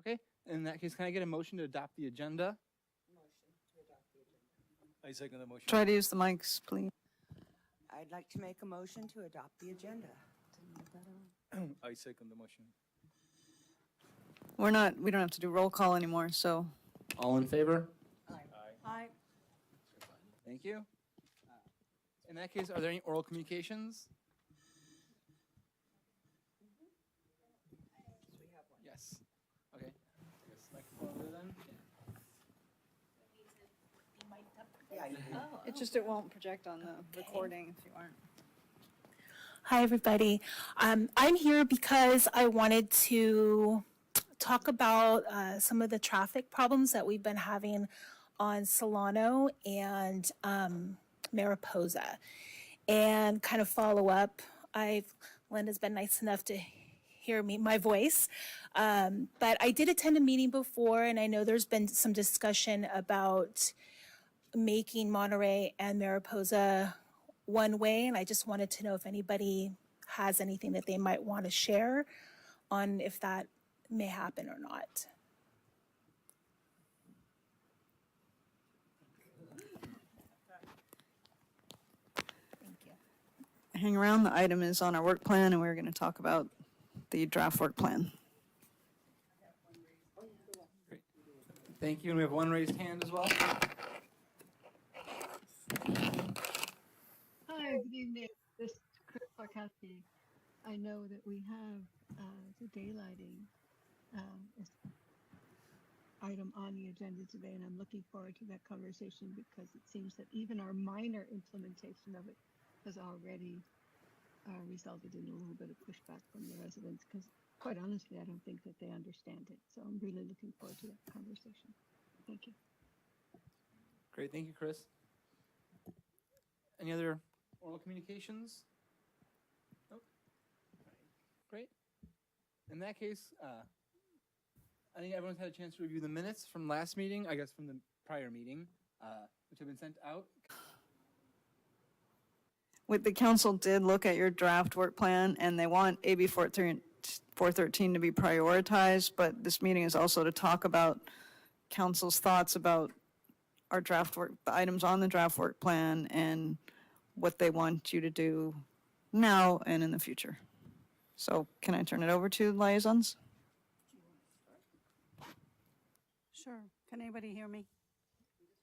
Okay, in that case, can I get a motion to adopt the agenda? I second the motion. Try to use the mics, please. I'd like to make a motion to adopt the agenda. I second the motion. We don't have to do roll call anymore, so. All in favor? Aye. Thank you. In that case, are there any oral communications? Yes. Okay. I guess microphone over then. It won't project on the recording if you aren't. Hi, everybody. I'm here because I wanted to talk about some of the traffic problems that we've been having on Solano and Mariposa, and kind of follow up. Linda's been nice enough to hear my voice, but I did attend a meeting before, and I know there's been some discussion about making Monterey and Mariposa one way, and I just wanted to know if anybody has anything that they might want to share on if that may happen or not. Thank you. Hang around, the item is on our work plan, and we're going to talk about the draft work plan. Great. Thank you, and we have one raised hand as well. Hi, good evening. This is Chris Barkowski. I know that we have the daylighting item on the agenda today, and I'm looking forward to that conversation because it seems that even our minor implementation of it has already resulted in a little bit of pushback from the residents because, quite honestly, I don't think that they understand it. So I'm really looking forward to that conversation. Thank you. Great, thank you, Chris. Any other oral communications? Nope. Great. In that case, I think everyone's had a chance to review the minutes from last meeting, I guess from the prior meeting, which have been sent out. The council did look at your draft work plan, and they want AB 413 to be prioritized, but this meeting is also to talk about council's thoughts about our draft work, the items on the draft work plan, and what they want you to do now and in the future. So can I turn it over to liaisons? Sure. Can anybody hear me?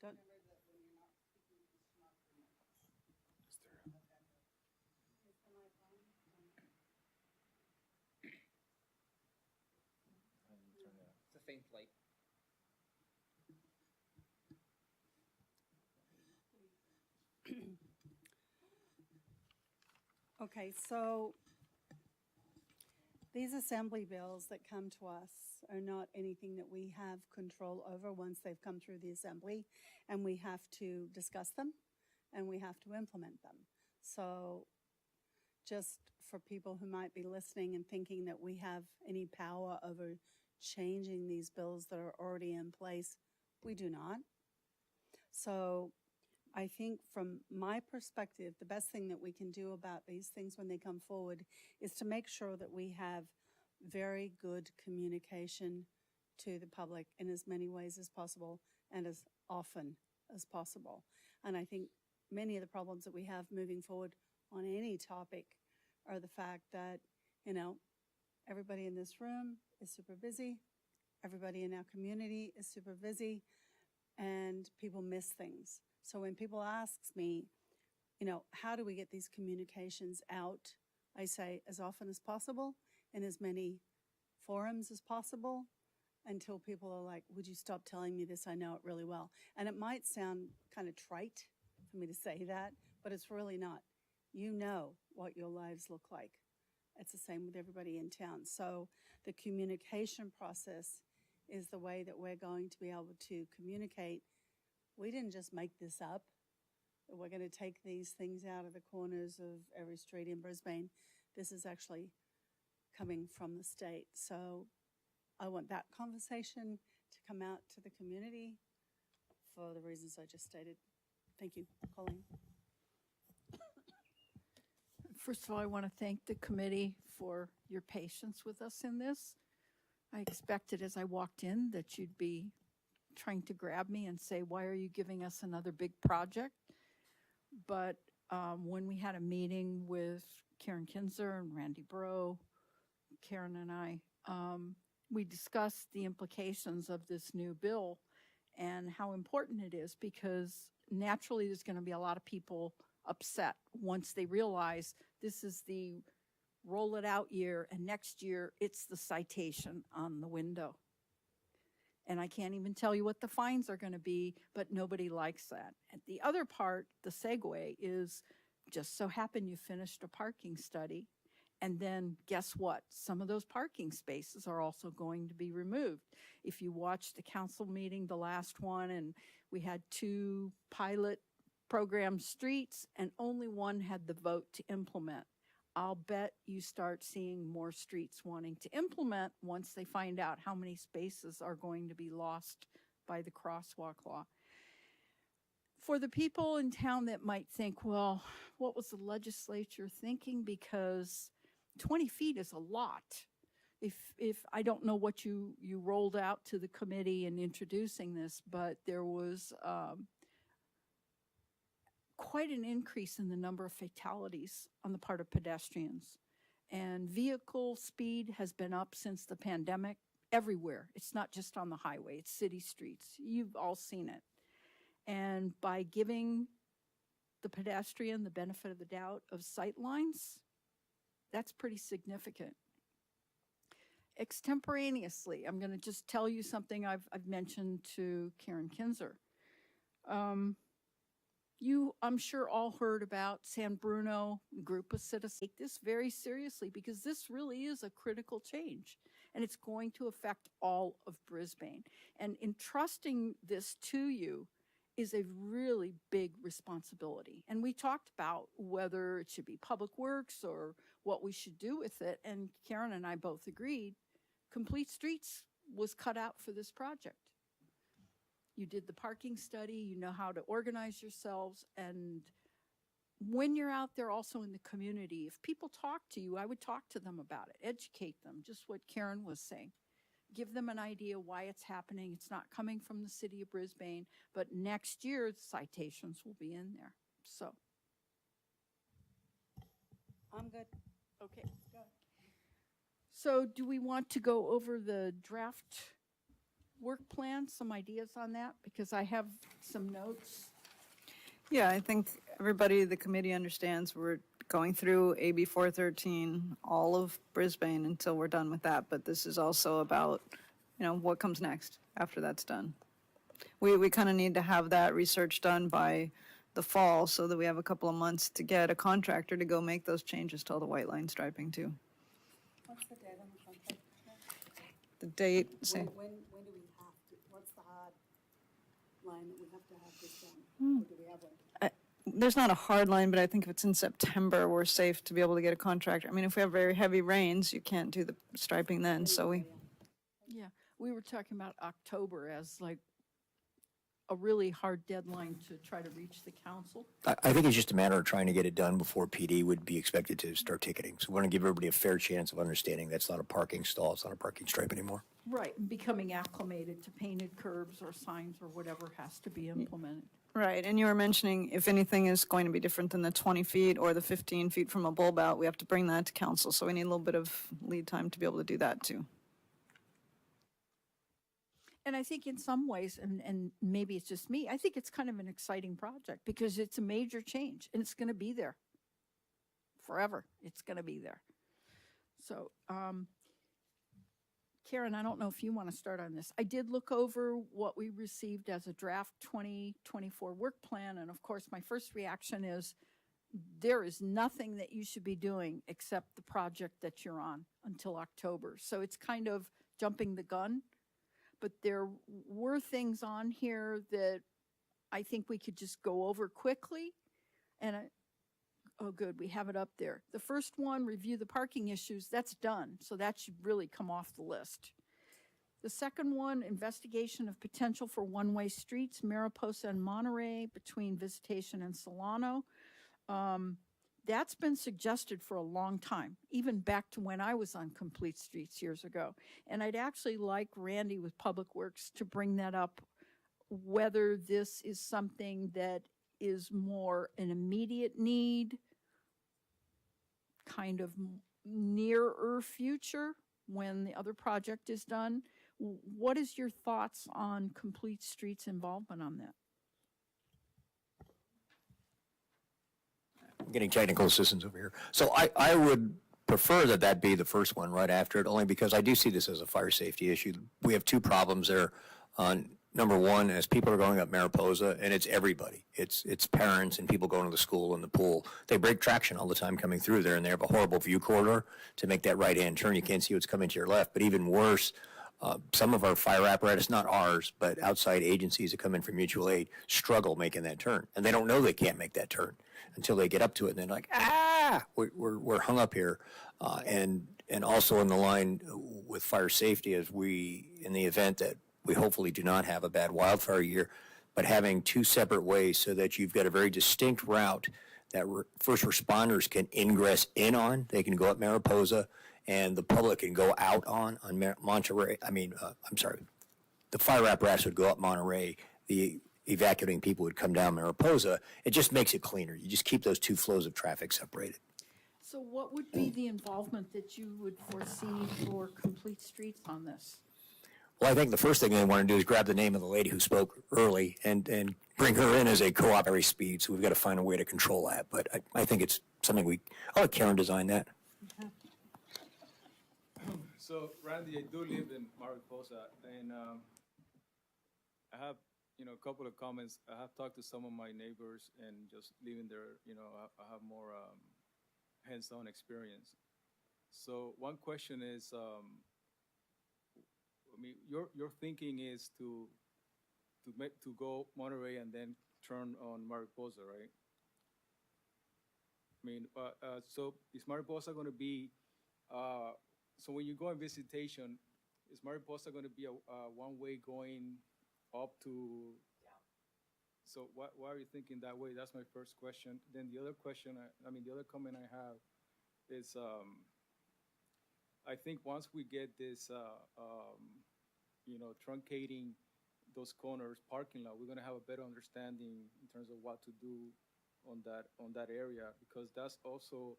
Don't- It's a faint light. Okay, so these assembly bills that come to us are not anything that we have control over once they've come through the assembly, and we have to discuss them and we have to implement them. So just for people who might be listening and thinking that we have any power over changing these bills that are already in place, we do not. So I think from my perspective, the best thing that we can do about these things when they come forward is to make sure that we have very good communication to the public in as many ways as possible and as often as possible. And I think many of the problems that we have moving forward on any topic are the fact that, you know, everybody in this room is super busy, everybody in our community is super busy, and people miss things. So when people ask me, you know, how do we get these communications out? I say as often as possible in as many forums as possible until people are like, would you stop telling me this? I know it really well. And it might sound kind of trite for me to say that, but it's really not. You know what your lives look like. It's the same with everybody in town. So the communication process is the way that we're going to be able to communicate. We didn't just make this up. We're going to take these things out of the corners of every street in Brisbane. This is actually coming from the state. So I want that conversation to come out to the community for the reasons I just stated. Thank you. Colleen. First of all, I want to thank the committee for your patience with us in this. I expected as I walked in that you'd be trying to grab me and say, why are you giving us another big project? But when we had a meeting with Karen Kinzer and Randy Bro, Karen and I, we discussed the implications of this new bill and how important it is, because naturally there's going to be a lot of people upset once they realize this is the roll it out year, and next year it's the citation on the window. And I can't even tell you what the fines are going to be, but nobody likes that. And the other part, the segue, is just so happen you finished a parking study, and then guess what? Some of those parking spaces are also going to be removed. If you watched the council meeting, the last one, and we had 2 pilot program streets, and only one had the vote to implement. I'll bet you start seeing more streets wanting to implement once they find out how many spaces are going to be lost by the crosswalk law. For the people in town that might think, well, what was the legislature thinking? Because 20 feet is a lot. If I don't know what you rolled out to the committee in introducing this, but there was quite an increase in the number of fatalities on the part of pedestrians. And vehicle speed has been up since the pandemic everywhere. It's not just on the highway, it's city streets. You've all seen it. And by giving the pedestrian the benefit of the doubt of sight lines, that's pretty significant. Extemporaneously, I'm going to just tell you something I've mentioned to Karen Kinzer. You, I'm sure, all heard about San Bruno, group of citizens. Take this very seriously, because this really is a critical change, and it's going to affect all of Brisbane. And entrusting this to you is a really big responsibility. And we talked about whether it should be public works or what we should do with it, and Karen and I both agreed Complete Streets was cut out for this project. You did the parking study, you know how to organize yourselves, and when you're out there also in the community, if people talk to you, I would talk to them about it, educate them, just what Karen was saying. Give them an idea why it's happening. It's not coming from the city of Brisbane, but next year the citations will be in there. So. I'm good. Okay. So do we want to go over the draft work plan, some ideas on that? Because I have some notes. Yeah, I think everybody, the committee understands we're going through AB 413, all of Brisbane until we're done with that. But this is also about, you know, what comes next after that's done. We kind of need to have that research done by the fall so that we have a couple of months to get a contractor to go make those changes to all the white line striping too. What's the date on the contract? The date, say, When do we have to, what's the hard line that we have to have this done? Or do we have one? there's not a hard line, but I think if it's in September, we're safe to be able to get a contractor. I mean, if we have very heavy rains, you can't do the striping then, so we, Yeah, we were talking about October as like a really hard deadline to try to reach the council. I think it's just a matter of trying to get it done before PD would be expected to start ticketing. So we want to give everybody a fair chance of understanding that's not a parking stall, it's not a parking stripe anymore. Right, and becoming acclimated to painted curbs or signs or whatever has to be implemented. right, and you were mentioning if anything is going to be different than the 20 feet or the 15 feet from a bulb out, we have to bring that to council, so we need a little bit of lead time to be able to do that too. And I think in some ways, and maybe it's just me, I think it's kind of an exciting project because it's a major change and it's going to be there forever. It's going to be there. So, Karen, I don't know if you want to start on this. I did look over what we received as a draft 2024 work plan. And of course, my first reaction is there is nothing that you should be doing except the project that you're on until October. So it's kind of jumping the gun. But there were things on here that I think we could just go over quickly. And oh, good, we have it up there. The first one, review the parking issues, that's done. So that should really come off the list. The second one, investigation of potential for one-way streets, Mariposa and Monterey between Visitation and Solano. That's been suggested for a long time, even back to when I was on Complete Streets years ago. And I'd actually like Randy with Public Works to bring that up, whether this is something that is more an immediate need, kind of nearer future when the other project is done. What is your thoughts on Complete Streets' involvement on that? I'm getting technical assistance over here. So I would prefer that that be the first one right after it, only because I do see this as a fire safety issue. We have two problems there. Number one, as people are going up Mariposa, and it's everybody. It's parents and people going to the school and the pool. They break traction all the time coming through there, and they have a horrible view corridor to make that right-hand turn. You can't see what's coming to your left. But even worse, some of our fire apparatus, not ours, but outside agencies that come in for mutual aid, struggle making that turn. And they don't know they can't make that turn until they get up to it, and they're like, we're hung up here. And also in the line with fire safety, as in the event that we hopefully do not have a bad wildfire year, but having two separate ways so that you've got a very distinct route that first responders can ingress in on. They can go up Mariposa, and the public can go out on Monterey. The fire apparatus would go up Monterey. The evacuating people would come down Mariposa. It just makes it cleaner. You just keep those two flows of traffic separated. So what would be the involvement that you would foresee for Complete Streets on this? Well, I think the first thing they want to do is grab the name of the lady who spoke early and bring her in as a co-op every speed. So we've got to find a way to control that. But I think it's something I'll let Karen design that. So, Randy, I do live in Mariposa, and I have, a couple of comments. I have talked to some of my neighbors, and just living there, I have more hands-on experience. So, one question is, your thinking is to go Monterey and then turn on Mariposa, right? So is Mariposa going to be? So when you go on visitation, is Mariposa going to be a one-way going up to? So why are you thinking that way? That's my first question. Then the other question, the other comment I have is, I think once we get this, truncating those corners parking lot, we're going to have a better understanding in terms of what to do on that area, because that's also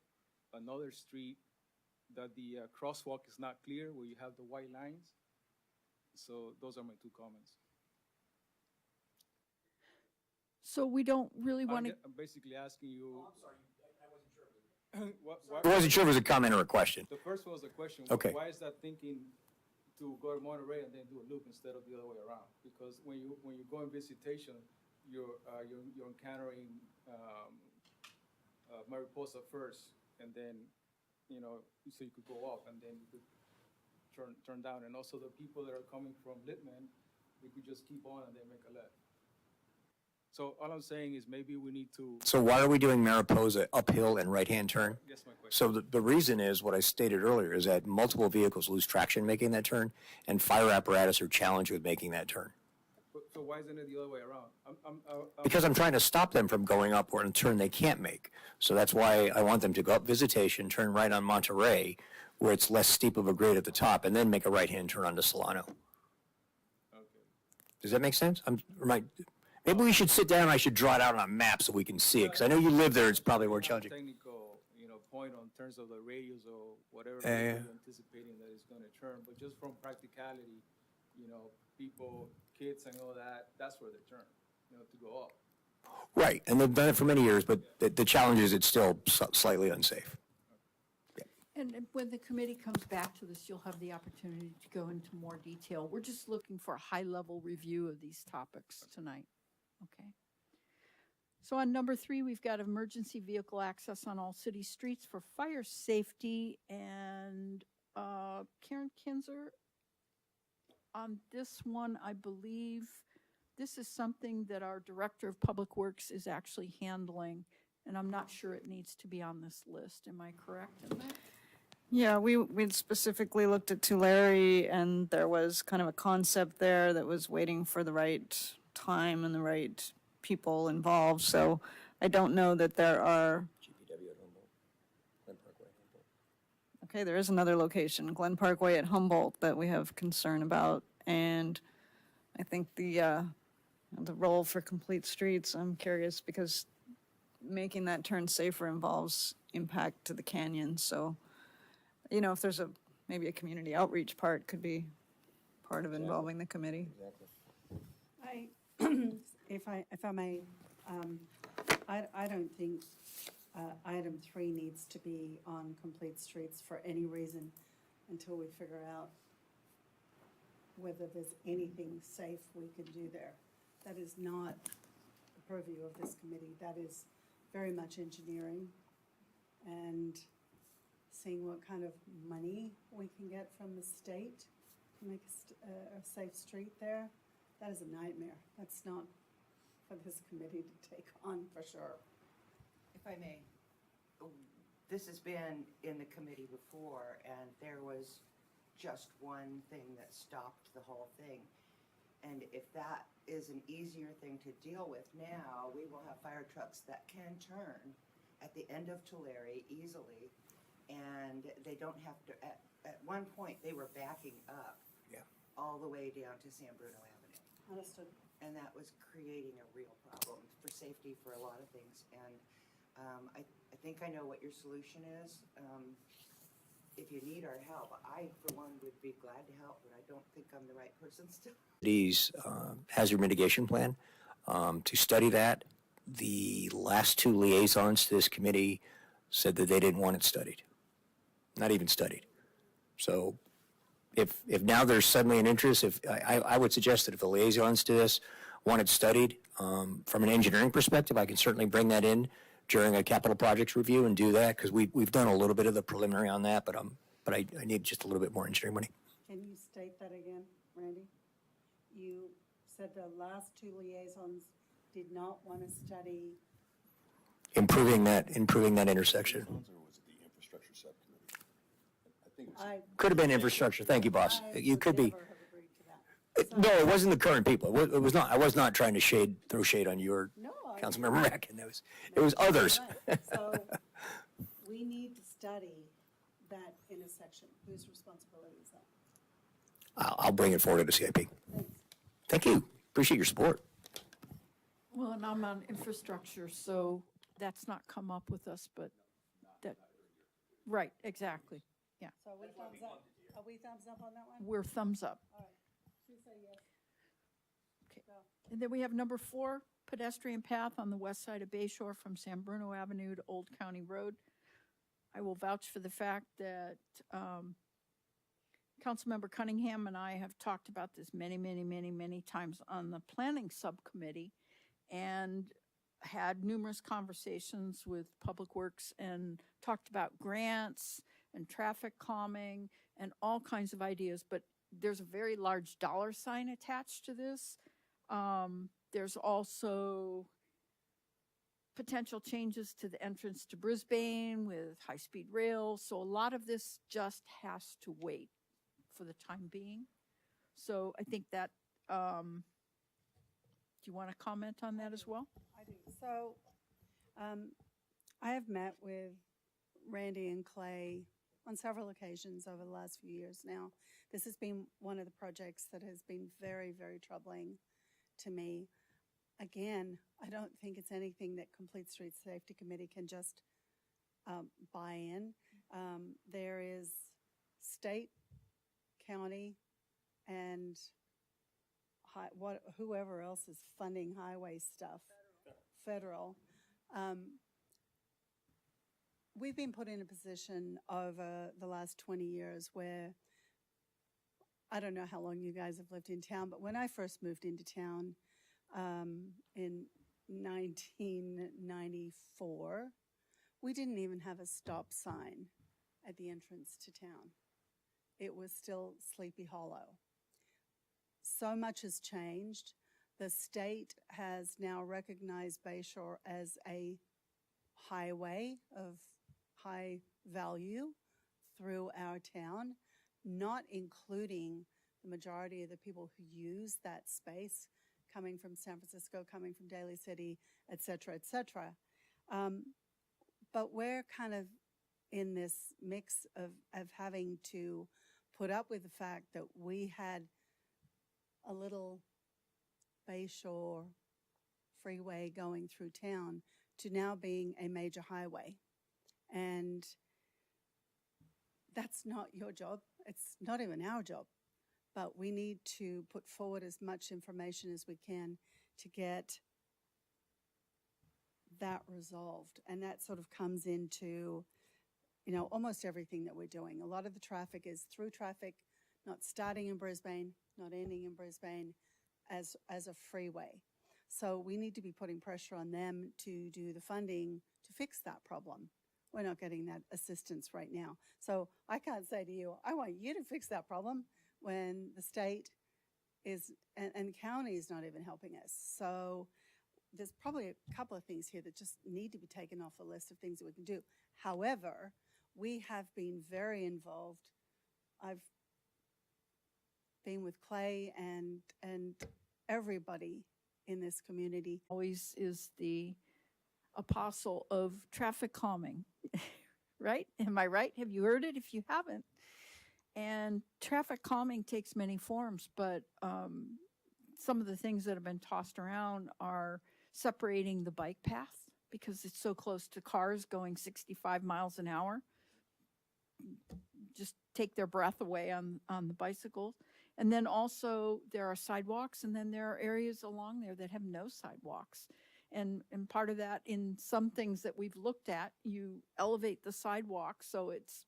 another street that the crosswalk is not clear, where you have the white lines. So those are my two comments. So we don't really want to. I'm basically asking you. Oh, I'm sorry, I wasn't sure if it was a comment or a question. The first one was a question. Okay. Why is that thinking to go to Monterey and then do a loop instead of the other way around? Because when you go on visitation, you're encountering Mariposa first, and then so you could go up and then you could turn down, and also the people that are coming from Littman, they could just keep on and then make a left. So all I'm saying is maybe we need to. So why are we doing Mariposa uphill and right-hand turn? Guess my question. So the reason is what I stated earlier, is that multiple vehicles lose traction making that turn, and fire apparatus are challenged with making that turn. So why isn't it the other way around? Because I'm trying to stop them from going upward and turn they can't make. So that's why I want them to go up visitation, turn right on Monterey, where it's less steep of a grade at the top, and then make a right-hand turn onto Solano. Okay. Does that make sense? Maybe we should sit down. I should draw it out on a map so we can see it, because I know you live there. It's probably more challenging. Technical, point on terms of the radius or whatever Yeah. you're anticipating that it's going to turn, but just from practicality, people, kids, and all that, that's where they turn, to go up. Right, and they've done it for many years, but the challenge is it's still slightly unsafe. And when the committee comes back to this, you'll have the opportunity to go into more detail. We're just looking for a high-level review of these topics tonight. Okay. So on number 3, we've got emergency vehicle access on all city streets for fire safety. And Karen Kinzer, on this one, I believe this is something that our Director of Public Works is actually handling, and I'm not sure it needs to be on this list. Am I correct in that? Yeah, we'd specifically looked at Tulare, and there was kind of a concept there that was waiting for the right time and the right people involved. So I don't know that there are Okay, there is another location, Glen Parkway at Humboldt, that we have concern about. And I think the role for Complete Streets, I'm curious because making that turn safer involves impact to the canyon. So, if there's maybe a community outreach part could be part of involving the committee. If I may, I don't think item 3 needs to be on Complete Streets for any reason until we figure out whether there's anything safe we can do there. That is not the purview of this committee. That is very much engineering and seeing what kind of money we can get from the state to make a safe street there. That is a nightmare. That's not for this committee to take on, for sure. If I may, this has been in the committee before, and there was just one thing that stopped the whole thing. And if that is an easier thing to deal with now, we will have fire trucks that can turn at the end of Tulare easily, and they don't have to, at one point, they were backing up all the way down to San Bruno Avenue. Understood. And that was creating a real problem for safety for a lot of things. And I think I know what your solution is. If you need our help, I, for one, would be glad to help, but I don't think I'm the right person still. City's hazard mitigation plan, to study that. The last 2 liaisons to this committee said that they didn't want it studied, not even studied. So if now there's suddenly an interest, I would suggest that if the liaisons to this want it studied, from an engineering perspective, I can certainly bring that in during a capital projects review and do that, because we've done a little bit of the preliminary on that, but I need just a little bit more engineering money. Can you state that again, Randy? You said the last 2 liaisons did not want to study. Improving that intersection. Or was it the infrastructure subcommittee? I think it was. Could have been infrastructure. Thank you, boss. You could be. Never have agreed to that. No, it wasn't the current people. It was not. I was not trying to throw shade on your No, Councilmember Mackin. It was others. Right. So we need to study that intersection. Whose responsibility is that? I'll bring it forward to the CIP. Thank you. Appreciate your support. Well, and I'm on infrastructure, so that's not come up with us, but that, right, exactly. Yeah, So are we thumbs up? Are we thumbs up on that one? we're thumbs up. All right. She say yes. Okay. And then we have number 4, pedestrian path on the west side of Bayshore from San Bruno Avenue to Old County Road. I will vouch for the fact that Councilmember Cunningham and I have talked about this many times on the planning subcommittee and had numerous conversations with Public Works and talked about grants and traffic calming and all kinds of ideas, but there's a very large dollar sign attached to this. There's also potential changes to the entrance to Brisbane with high-speed rail. So a lot of this just has to wait for the time being. So I think that, do you want to comment on that as well? I do. So I have met with Randy and Clay on several occasions over the last few years now. This has been one of the projects that has been very troubling to me. Again, I don't think it's anything that Complete Streets Safety Committee can just buy in. There is state, county, and whoever else is funding highway stuff, federal. We've been put in a position over the last 20 years where, I don't know how long you guys have lived in town, but when I first moved into town in 1994, we didn't even have a stop sign at the entrance to town. It was still Sleepy Hollow. So much has changed. The state has now recognized Bayshore as a highway of high value through our town, not including the majority of the people who use that space, coming from San Francisco, coming from Daly City, et cetera, et cetera. But we're kind of in this mix of having to put up with the fact that we had a little Bayshore freeway going through town to now being a major highway. And that's not your job. It's not even our job. But we need to put forward as much information as we can to get that resolved. And that sort of comes into, you know, almost everything that we're doing. A lot of the traffic is through traffic, not starting in Brisbane, not ending in Brisbane as a freeway. So we need to be putting pressure on them to do the funding to fix that problem. We're not getting that assistance right now. So I can't say to you, I want you to fix that problem when the state is, and the county is not even helping us. So there's probably a couple of things here that just need to be taken off the list of things that we can do. However, we have been very involved. I've been with Clay and everybody in this community. Always is the apostle of traffic calming, right? Am I right? Have you heard it? If you haven't. And traffic calming takes many forms, but some of the things that have been tossed around are separating the bike path because it's so close to cars going 65 miles an hour. Just take their breath away on the bicycles. And then also there are sidewalks, and then there are areas along there that have no sidewalks. And part of that, in some things that we've looked at, you elevate the sidewalk so it's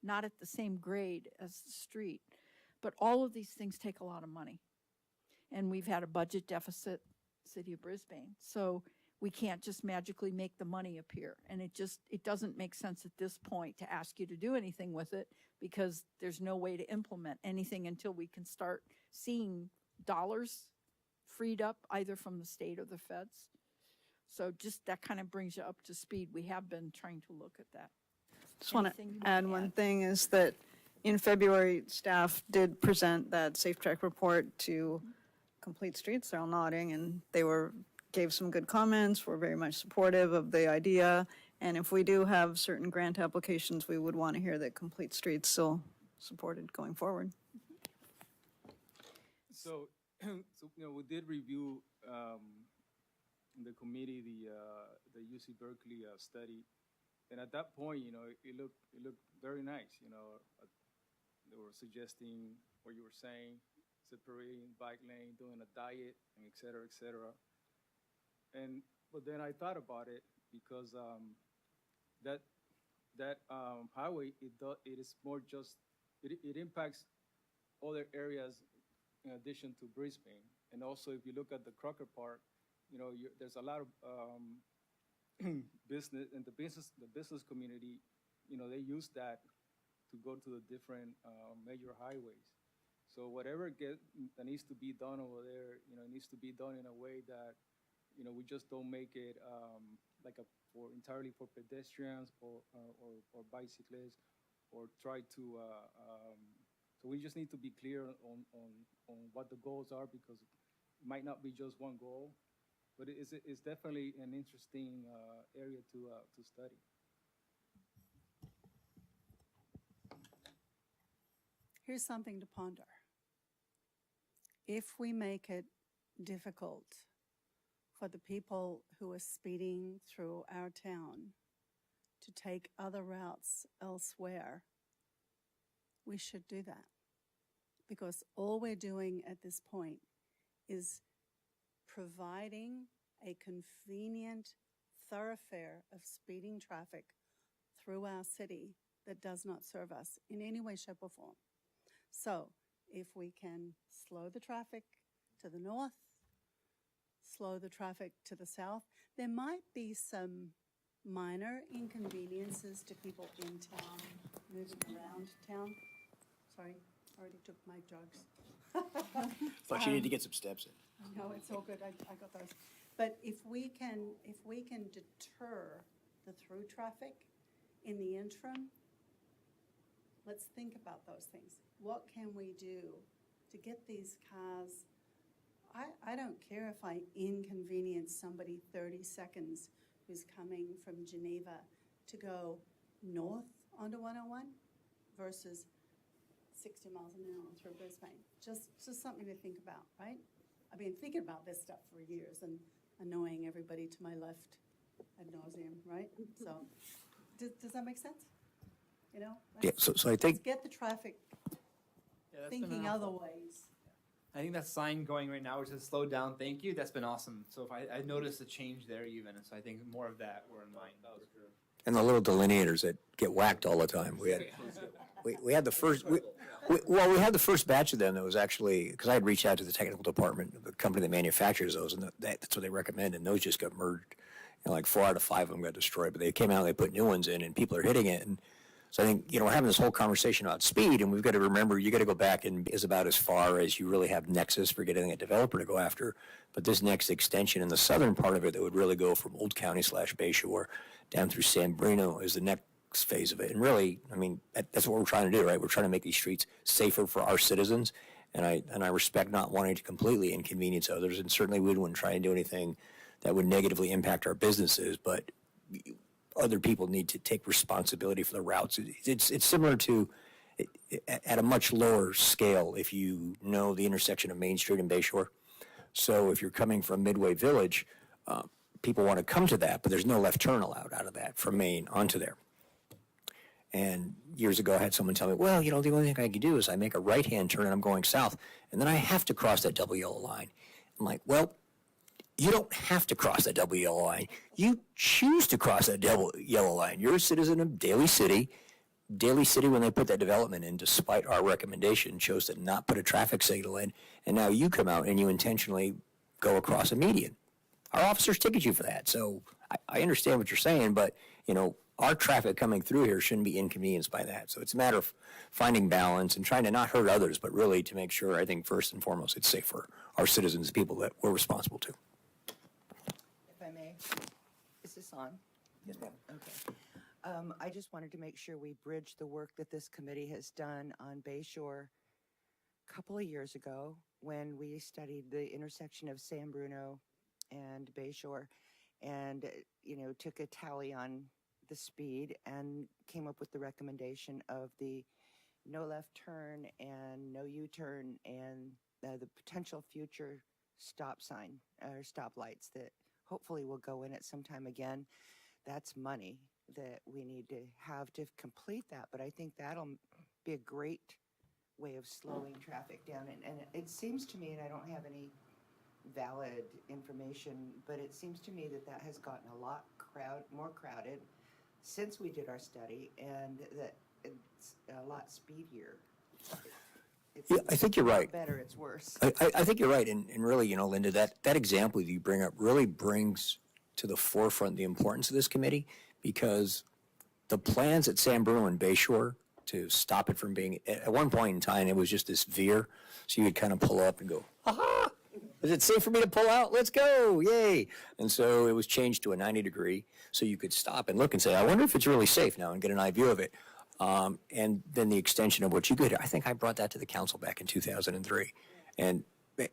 not at the same grade as the street. But all of these things take a lot of money. And we've had a budget deficit, City of Brisbane. So we can't just magically make the money appear. And it doesn't make sense at this point to ask you to do anything with it because there's no way to implement anything until we can start seeing dollars freed up either from the state or the feds. So just that kind of brings you up to speed. We have been trying to look at that. Just want Anything you to add wanna one add? thing is that in February, staff did present that Safe Track report to Complete Streets. They're all nodding, and they gave some good comments, were very much supportive of the idea. And if we do have certain grant applications, we would want to hear that Complete Streets still supported going forward. So, we did review in the committee the UC Berkeley study, and at that point, it looked very nice. They were suggesting what you were saying, separating bike lane, doing a diet, and et cetera, et cetera. But then I thought about it because that highway, it is more just, it impacts other areas in addition to Brisbane. And also, if you look at the Crocker Park, there's a lot of business, and the business community, they use that to go to the different major highways. So whatever that needs to be done over there, it needs to be done in a way that, we just don't make it entirely for pedestrians or bicyclists, or try to. So we just need to be clear on what the goals are, because it might not be just one goal, but it's definitely an interesting area to study. Here's something to ponder. If we make it difficult for the people who are speeding through our town to take other routes elsewhere, we should do that. Because all we're doing at this point is providing a convenient thoroughfare of speeding traffic through our city that does not serve us in any way, shape, or form. So if we can slow the traffic to the north, slow the traffic to the south, there might be some minor inconveniences to people in town, moving around town. Sorry, I already took my drugs. Thought you needed to get some steps in. No, it's all good, I got those. But if we can deter the through traffic in the interim, let's think about those things. What can we do to get these cars? I don't care if I inconvenience somebody 30 seconds who's coming from Geneva to go north onto 101 versus 60 miles an hour through Brisbane. Just something to think about, right? I've been thinking about this stuff for years and annoying everybody to my left ad nauseum, right? So, does that make sense? You know? Yeah, so I think, Let's get the traffic Yeah, that's been thinking helpful. other ways. I think that sign going right now, which says "slow down, thank you." That's been awesome. So if I noticed a change there even, and so I think more of that were in mind. and the little delineators that get whacked all the time. We had the first, we had the first batch of them that was actually, because I had reached out to the technical department, the company that manufactures those, and that's what they recommend, and those just got merged. You know, like 4 out of 5 of them got destroyed, but they came out and they put new ones in, and people are hitting it. And so I think, you know, we're having this whole conversation about speed, and we've got to remember, you got to go back and is about as far as you really have nexus for getting a developer to go after. But this next extension in the southern part of it that would really go from Old County / Bayshore down through San Bruno is the next phase of it. And really, I mean, that's what we're trying to do, right? We're trying to make these streets safer for our citizens. And I respect not wanting to completely inconvenience others, and certainly we wouldn't try and do anything that would negatively impact our businesses, but other people need to take responsibility for the routes. It's similar to, at a much lower scale, if you know the intersection of Main Street and Bayshore. So if you're coming from Midway Village, people want to come to that, but there's no left turn allowed out of that from Main onto there. And years ago, I had someone tell me, well, you know, the only thing I can do is I make a right-hand turn and I'm going south, and then I have to cross that double yellow line. I'm like, well, you don't have to cross that double yellow line. You choose to cross that double yellow line. You're a citizen of Daly City. Daly City, when they put that development in, despite our recommendation, chose to not put a traffic signal in, and now you come out and you intentionally go across a median. Our officers ticket you for that. So I understand what you're saying, but, you know, our traffic coming through here shouldn't be inconvenienced by that. So it's a matter of finding balance and trying to not hurt others, but really to make sure, I think, first and foremost, it's safe for our citizens, people that we're responsible to. If I may, is this on? Yes, ma'am. Okay. I just wanted to make sure we bridge the work that this committee has done on Bayshore a couple of years ago when we studied the intersection of San Bruno and Bayshore and, you know, took a tally on the speed and came up with the recommendation of the no left turn and no U-turn and the potential future stop sign or stop lights that hopefully will go in at some time again. That's money that we need to have to complete that, but I think that'll be a great way of slowing traffic down. And it seems to me, and I don't have any valid information, but it seems to me that that has gotten a lot more crowded since we did our study, and that it's a lot speedier. It's, Yeah, I think you're right. Better, it's worse. I think you're right, and really, you know, Linda, that example that you bring up really brings to the forefront the importance of this committee, because the plans at San Bruno and Bayshore to stop it from being, at one point in time, it was just this veer, so you would kind of pull up and go, aha, is it safe for me to pull out? Let's go, yay. And so it was changed to a 90-degree, so you could stop and look and say, I wonder if it's really safe now, and get an eye view of it. And then the extension of what you could, I think I brought that to the council back in 2003. And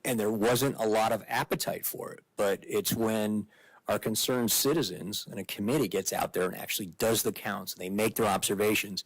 there wasn't a lot of appetite for it, but it's when our concerned citizens and a committee gets out there and actually does the counts and they make their observations,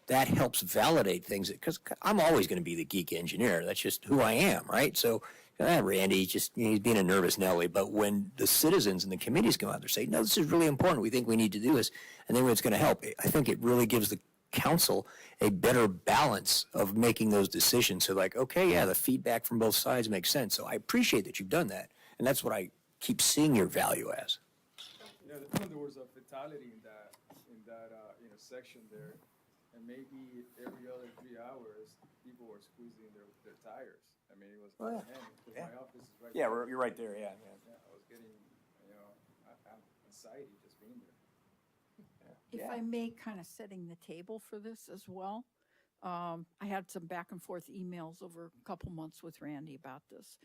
that helps validate things, because I'm always going to be the geek engineer. That's just who I am, right? So Randy, just, you know, he's being a nervous Nelly. But when the citizens and the committees go out there and say, no, this is really important, we think we need to do this, and then when it's going to help, I think it really gives the council a better balance of making those decisions. So like, okay, yeah, the feedback from both sides makes sense. So I appreciate that you've done that. And that's what I keep seeing your value as. You know, there was a fatality in that intersection there, and maybe every other 3 hours, people were squeezing their tires. I mean, it was Oh, yeah. because Yeah. my office is right Yeah, there. you're right there, yeah. Yeah, I was getting, you know, anxiety just being there. If I may, kind of setting the table for this as well. I had some back and forth emails over a couple months with Randy about this.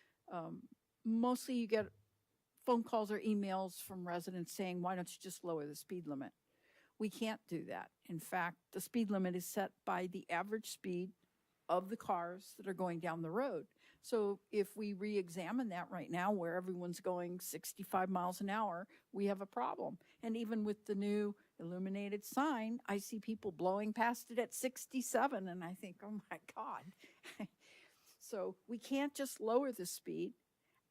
Mostly you get phone calls or emails from residents saying, why don't you just lower the speed limit? We can't do that. In fact, the speed limit is set by the average speed of the cars that are going down the road. So if we re-examine that right now, where everyone's going 65 miles an hour, we have a problem. And even with the new illuminated sign, I see people blowing past it at 67, and I think, oh my God. So we can't just lower the speed.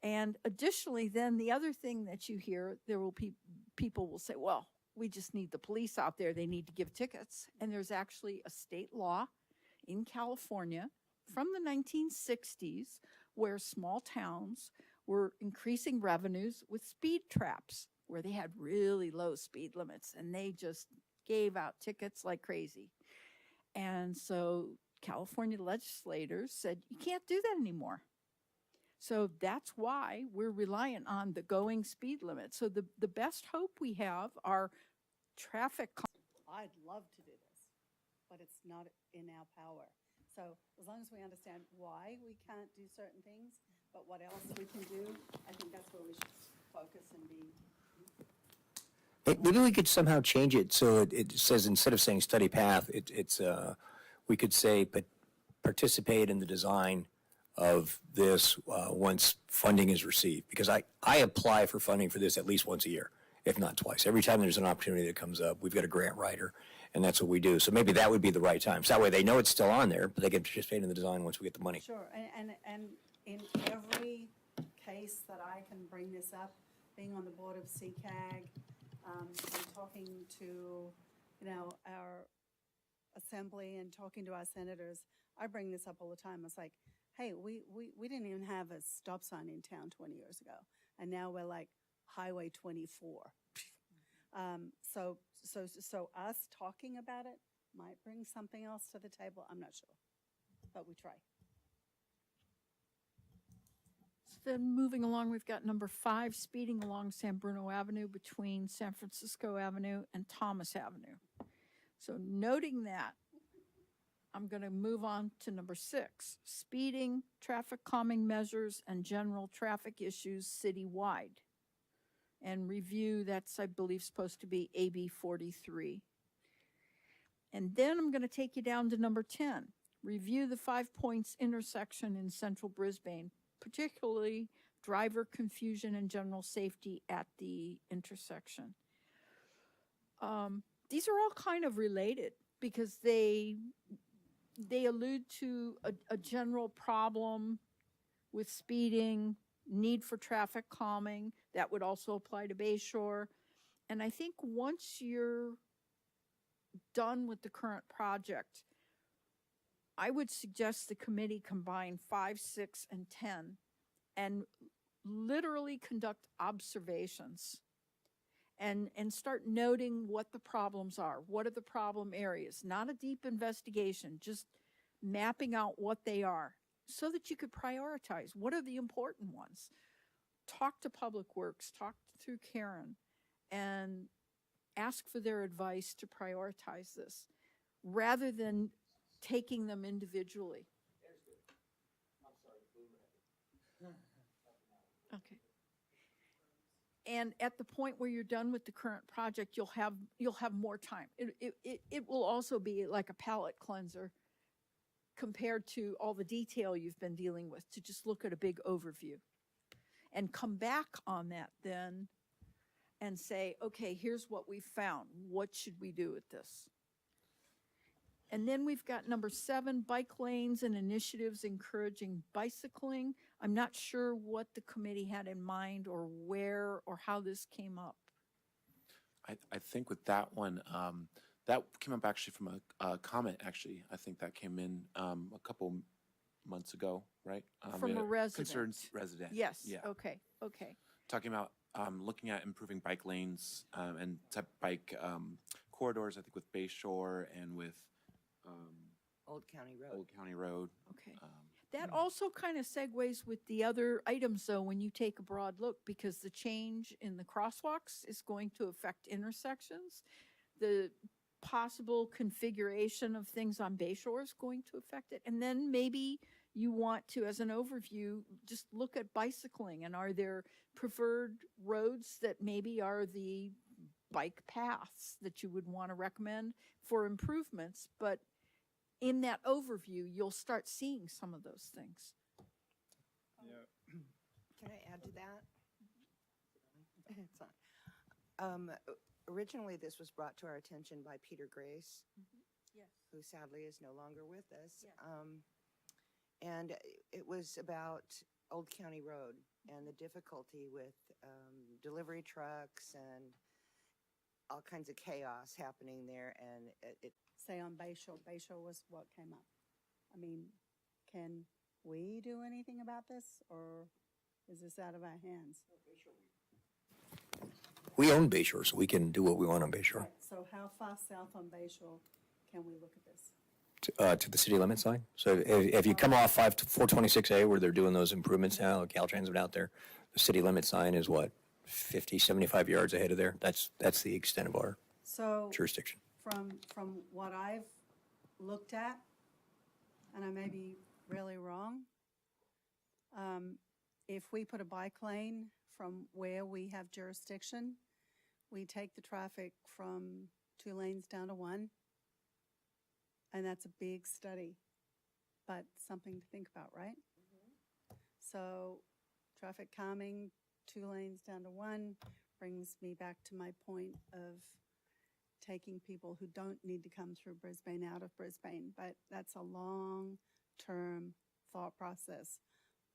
And additionally, then the other thing that you hear, there will be people will say, well, we just need the police out there. They need to give tickets. And there's actually a state law in California from the 1960s where small towns were increasing revenues with speed traps, where they had really low speed limits, and they just gave out tickets like crazy. And so California legislators said, you can't do that anymore. So that's why we're reliant on the going speed limit. So the best hope we have are traffic. I'd love to do this, but it's not in our power. So as long as we understand why we can't do certain things, but what else we can do, I think that's where we should focus and be. Maybe we could somehow change it so it says, instead of saying study path, we could say participate in the design of this once funding is received. Because I apply for funding for this at least once a year, if not twice. Every time there's an opportunity that comes up, we've got a grant writer, and that's what we do. So maybe that would be the right time. So that way they know it's still on there, but they can participate in the design once we get the money. Sure, and in every case that I can bring this up, being on the board of CCAG, and talking to, our assembly and talking to our senators, I bring this up all the time. It's like, hey, we didn't even have a stop sign in town 20 years ago, and now we're like Highway 24. So us talking about it might bring something else to the table. I'm not sure, but we try. So then moving along, we've got number 5, speeding along San Bruno Avenue between San Francisco Avenue and Thomas Avenue. So noting that, I'm going to move on to number 6, speeding, traffic calming measures, and general traffic issues citywide. And review, that's, I believe, supposed to be AB 43. And then I'm going to take you down to number 10, review the 5 points intersection in central Brisbane, particularly driver confusion and general safety at the intersection. These are all kind of related because they allude to a general problem with speeding, need for traffic calming. That would also apply to Bayshore. And I think once you're done with the current project, I would suggest the committee combine 5, 6, and 10 and literally conduct observations and start noting what the problems are. What are the problem areas? Not a deep investigation, just mapping out what they are so that you could prioritize. What are the important ones? Talk to Public Works, talk through Karen, and ask for their advice to prioritize this rather than taking them individually. Okay. And at the point where you're done with the current project, you'll have more time. It will also be like a palate cleanser compared to all the detail you've been dealing with, to just look at a big overview and come back on that then and say, okay, here's what we found. What should we do with this? And then we've got number 7, bike lanes and initiatives encouraging bicycling. I'm not sure what the committee had in mind or where or how this came up. I think with that one, that came up actually from a comment, actually. I think that came in a couple months ago, right? From a resident. Concerned resident. Yes, Yeah. okay. Talking about looking at improving bike lanes and bike corridors, I think with Bayshore and with Old County Road. Old County Road. Okay. That also kind of segues with the other items, though, when you take a broad look, because the change in the crosswalks is going to affect intersections. The possible configuration of things on Bayshore is going to affect it. And then maybe you want to, as an overview, just look at bicycling, and are there preferred roads that maybe are the bike paths that you would want to recommend for improvements. But in that overview, you'll start seeing some of those things. Can I add to that? It's on. originally this was brought to our attention by Peter Grace, Yes. who sadly is no longer with us. Yes. And it was about Old County Road and the difficulty with delivery trucks and all kinds of chaos happening there. And it Say on Bayshore, Bayshore was what came up. I mean, can we do anything about this, or is this out of our hands? We own Bayshore, so we can do what we want on Bayshore. Right, so how far south on Bayshore can we look at this? To the city limit sign. So if you come off 426A where they're doing those improvements now, Caltrans been out there, the city limit sign is what, 50, 75 yards ahead of there? That's the extent of our So jurisdiction. from what I've looked at, and I may be really wrong, if we put a bike lane from where we have jurisdiction, we take the traffic from 2 lanes down to 1. And that's a big study, but something to think about, right? So traffic calming, 2 lanes down to 1 brings me back to my point of taking people who don't need to come through Brisbane out of Brisbane. But that's a long-term thought process.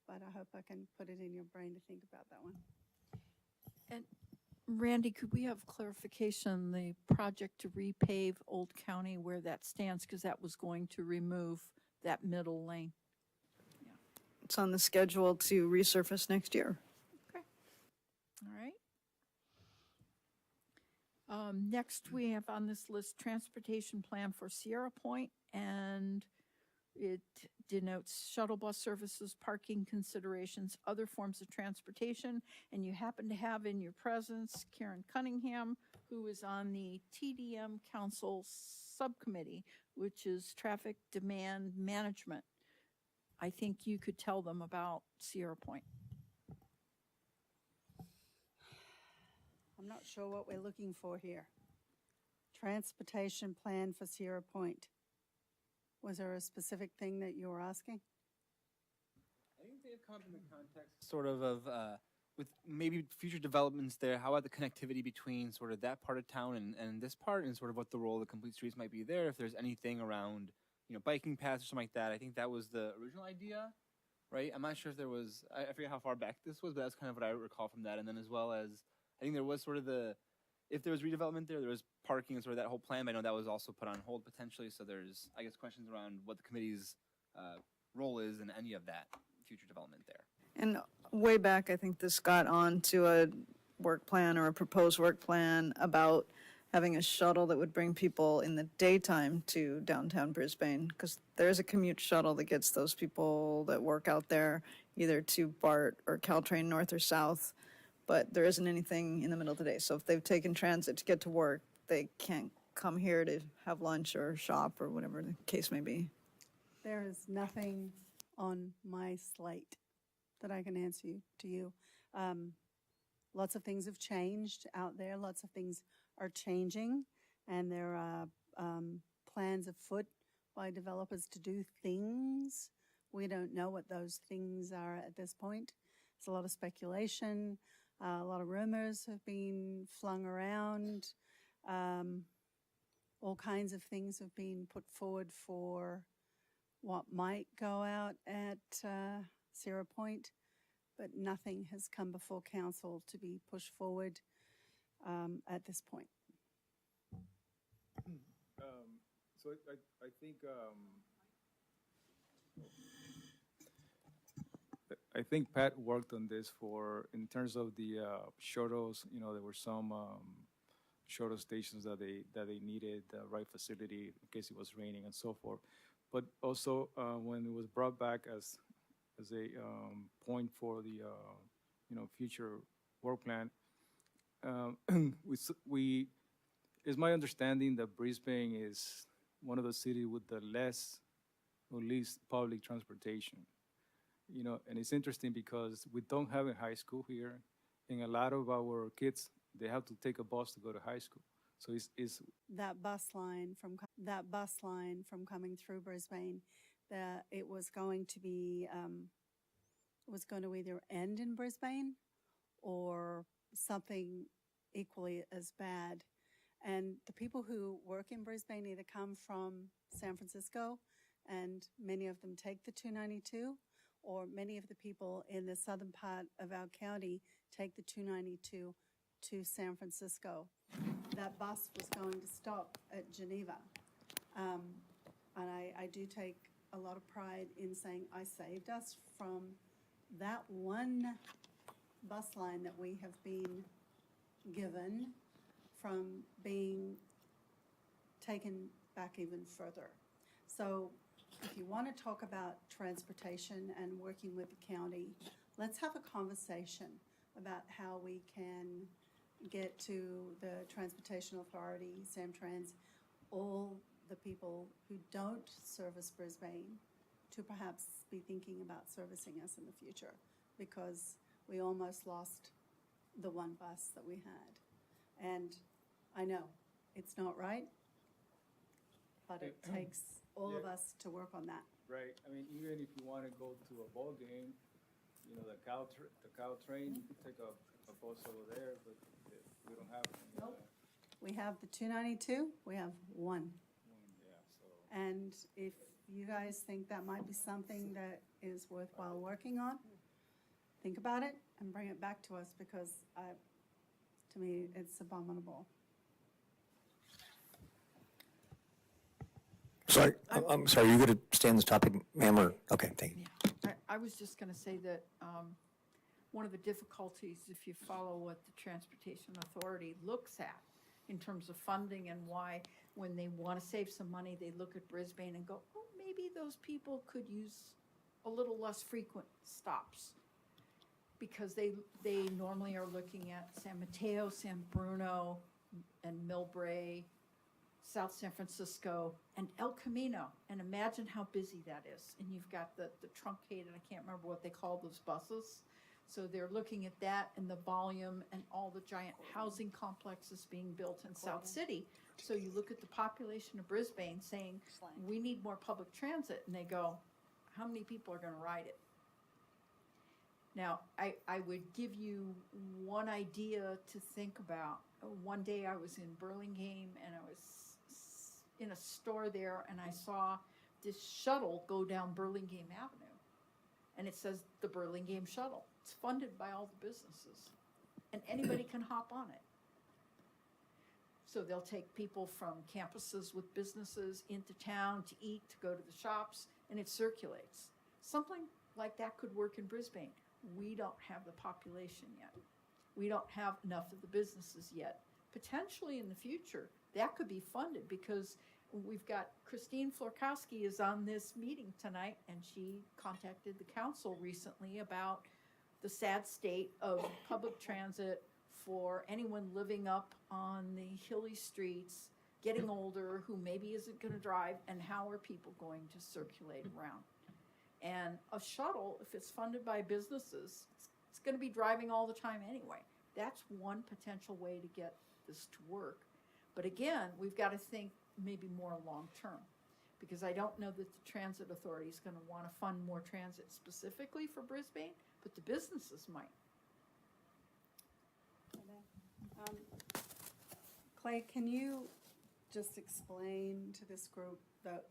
But I hope I can put it in your brain to think about that one. And Randy, could we have clarification, the project to repave Old County, where that stands, because that was going to remove that middle lane? It's on the schedule to resurface next year. Okay. All right. Next, we have on this list transportation plan for Sierra Point, and it denotes shuttle bus services, parking considerations, other forms of transportation, and you happen to have in your presence Karen Cunningham, who is on the TDM Council Subcommittee, which is Traffic Demand Management. I think you could tell them about Sierra Point. I'm not sure what we're looking for here. Transportation plan for Sierra Point. Was there a specific thing that you were asking? I think they've come up in the context sort of with maybe future developments there. How about the connectivity between sort of that part of town and this part, and sort of what the role of the complete streets might be there, if there's anything around, you know, biking paths or something like that. I think that was the original idea, right? I'm not sure if there was, I forget how far back this was, but that's kind of what I recall from that. And then as well as, I think there was sort of if there was redevelopment there was parking and sort of that whole plan, but I know that was also put on hold potentially. So there's, I guess, questions around what the committee's role is in any of that future development there. And way back, I think this got on to a work plan or a proposed work plan about having a shuttle that would bring people in the daytime to downtown Brisbane, because there's a commute shuttle that gets those people that work out there either to BART or Caltrain north or south, but there isn't anything in the middle of the day. So if they've taken transit to get to work, they can't come here to have lunch or shop or whatever the case may be. There is nothing on my slate that I can answer to you. Lots of things have changed out there. Lots of things are changing, and there are plans afoot by developers to do things. We don't know what those things are at this point. There's a lot of speculation. A lot of rumors have been flung around. All kinds of things have been put forward for what might go out at Sierra Point, but nothing has come before council to be pushed forward at this point. So I think I think Pat worked on this in terms of the shuttles. You know, there were some shuttle stations that they needed the right facility in case it was raining and so forth. But also when it was brought back as a point for the future work plan, we it's my understanding that Brisbane is one of the cities with the least public transportation. You know, and it's interesting because we don't have a high school here, and a lot of our kids, they have to take a bus to go to high school. So it's That bus line from coming through Brisbane, that it was going to be, was going to either end in Brisbane or something equally as bad And the people who work in Brisbane either come from San Francisco, and many of them take the 292, or many of the people in the southern part of our county take the 292 to San Francisco. That bus was going to stop at Geneva. And I do take a lot of pride in saying I saved us from that one bus line that we have been given from being taken back even further. So if you want to talk about transportation and working with the county, let's have a conversation about how we can get to the Transportation Authority, Samtrans, all the people who don't service Brisbane to perhaps be thinking about servicing us in the future, because we almost lost the one bus that we had. And I know it's not right, but it takes all of us to work on that. Right, I mean, even if you want to go to a ball game, you know, the cow train, you can take a bus over there, but we don't have any. Nope. We have the 292, we have one. Yeah, so. And if you guys think that might be something that is worthwhile working on, think about it and bring it back to us, because to me, it's abominable. Sorry, I'm sorry, you're going to stay on this topic, ma'am, or, okay, thank you. I was just going to say that one of the difficulties, if you follow what the Transportation Authority looks at in terms of funding, and why when they want to save some money, they look at Brisbane and go, oh, maybe those people could use a little less frequent stops. Because they normally are looking at San Mateo, San Bruno, and Millbrae, South San Francisco, and El Camino. And imagine how busy that is. And you've got the truncated, I can't remember what they call those buses. So they're looking at that and the volume and all the giant housing complexes being built in South City. So you look at the population of Brisbane saying, we need more public transit. And they go, how many people are going to ride it? Now, I would give you one idea to think about. One day I was in Burlingame and I was in a store there, and I saw this shuttle go down Burlingame Avenue. And it says the Burlingame Shuttle. It's funded by all the businesses, and anybody can hop on it. So they'll take people from campuses with businesses into town to eat, to go to the shops, and it circulates. Something like that could work in Brisbane. We don't have the population yet. We don't have enough of the businesses yet. Potentially in the future, that could be funded, because we've got Christine Florkowski is on this meeting tonight, and she contacted the council recently about the sad state of public transit for anyone living up on the hilly streets, getting older, who maybe isn't going to drive, and how are people going to circulate around. And a shuttle, if it's funded by businesses, it's going to be driving all the time anyway. That's one potential way to get this to work. But again, we've got to think maybe more long-term, because I don't know that the Transit Authority is going to want to fund more transit specifically for Brisbane, but the businesses might. Clay, can you just explain to this group that,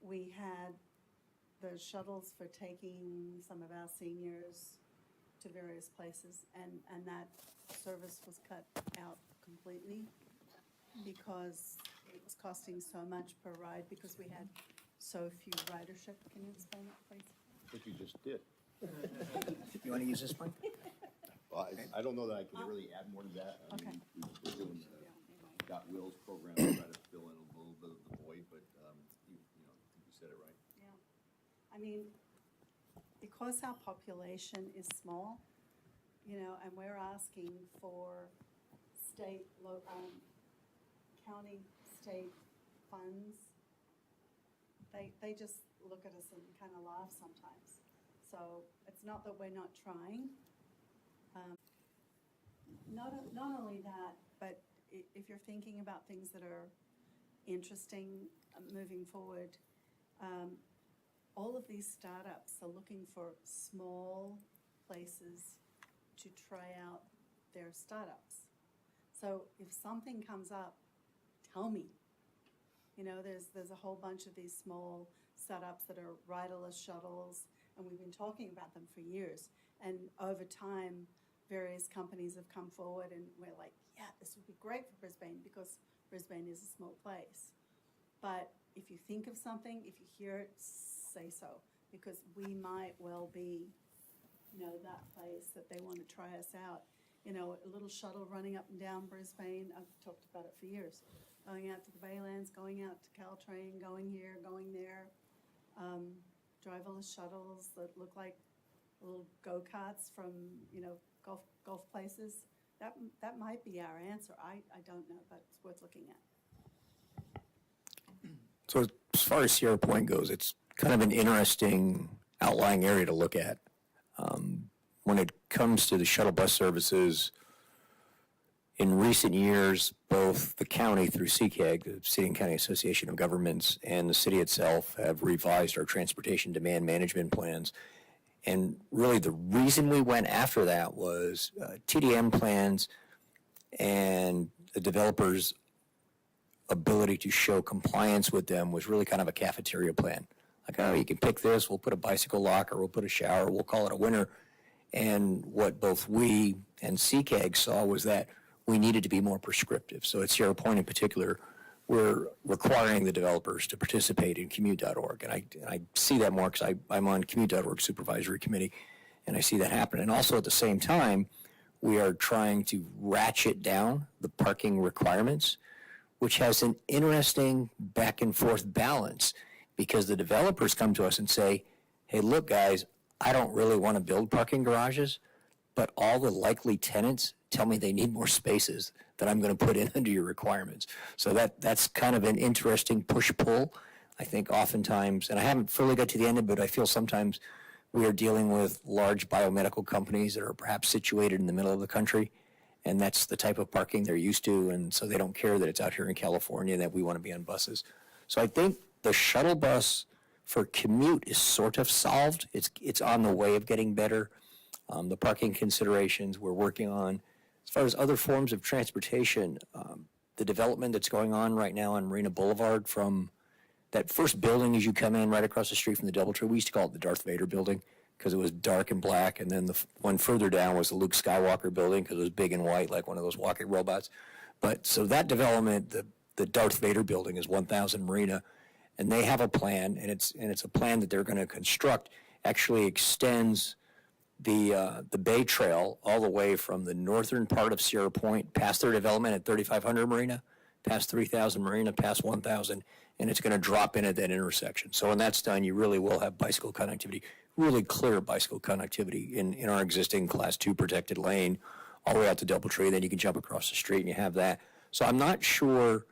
we had the shuttles for taking some of our seniors to various places, and that service was cut out completely because it was costing so much per ride because we had so few ridership. Can you explain that, please? I think you just did. You want to use this mic? Well, I don't know that I can really add more to that. I Okay. mean, we're doing the Got Wheels program to try to fill in a little bit of the void, but, you said it right. Yeah. I mean, because our population is small, and we're asking for state, county, state funds, they just look at us and kind of laugh sometimes. So it's not that we're not trying. Not only that, but if you're thinking about things that are interesting moving forward, all of these startups are looking for small places to try out their startups. So if something comes up, tell me. You know, there's a whole bunch of these small setups that are riderless shuttles, and we've been talking about them for years. And over time, various companies have come forward, and we're like, yeah, this would be great for Brisbane because Brisbane is a small place. But if you think of something, if you hear it, say so, because we might well be, you know, that place that they want to try us out. You know, a little shuttle running up and down Brisbane, I've talked about it for years. Going out to the Baylands, going out to Caltrain, going here, going there. Driverless shuttles that look like little go-karts from, you know, golf places. That might be our answer. I don't know, but it's worth looking at. So as far as Sierra Point goes, it's kind of an interesting outlying area to look at. When it comes to the shuttle bus services, in recent years, both the county through CCAG, the City and County Association of Governments, and the city itself have revised our transportation demand management plans. And really the reason we went after that was TDM plans and the developers' ability to show compliance with them was really kind of a cafeteria plan. Like, oh, you can pick this, we'll put a bicycle locker, we'll put a shower, we'll call it a winner. And what both we and CCAG saw was that we needed to be more prescriptive. So at Sierra Point in particular, we're requiring the developers to participate in commute.org. And I see that more because I'm on commute.org supervisory committee, and I see that happen. And also at the same time, we are trying to ratchet down the parking requirements, which has an interesting back and forth balance because the developers come to us and say, hey, look, guys, I don't really want to build parking garages, but all the likely tenants tell me they need more spaces that I'm going to put in under your requirements. So that's kind of an interesting push-pull. I think oftentimes, and I haven't fully got to the end of it, but I feel sometimes we are dealing with large biomedical companies that are perhaps situated in the middle of the country, and that's the type of parking they're used to, and so they don't care that it's out here in California that we want to be on buses. So I think the shuttle bus for commute is sort of solved. It's on the way of getting better. The parking considerations we're working on. As far as other forms of transportation, the development that's going on right now on Marina Boulevard from that first building as you come in right across the street from the DoubleTree, we used to call it the Darth Vader building because it was dark and black, and then the one further down was the Luke Skywalker building because it was big and white like one of those walking robots. But so that development, the Darth Vader building is 1000 Marina, and they have a plan, and it's a plan that they're going to construct, actually extends the Bay Trail all the way from the northern part of Sierra Point, past their development at 3500 Marina, past 3000 Marina, past 1000, and it's going to drop in at that intersection. So when that's done, you really will have bicycle connectivity, really clear bicycle connectivity in our existing Class 2 protected lane all the way out to DoubleTree. Then you can jump across the street and you have that. So I'm not sure,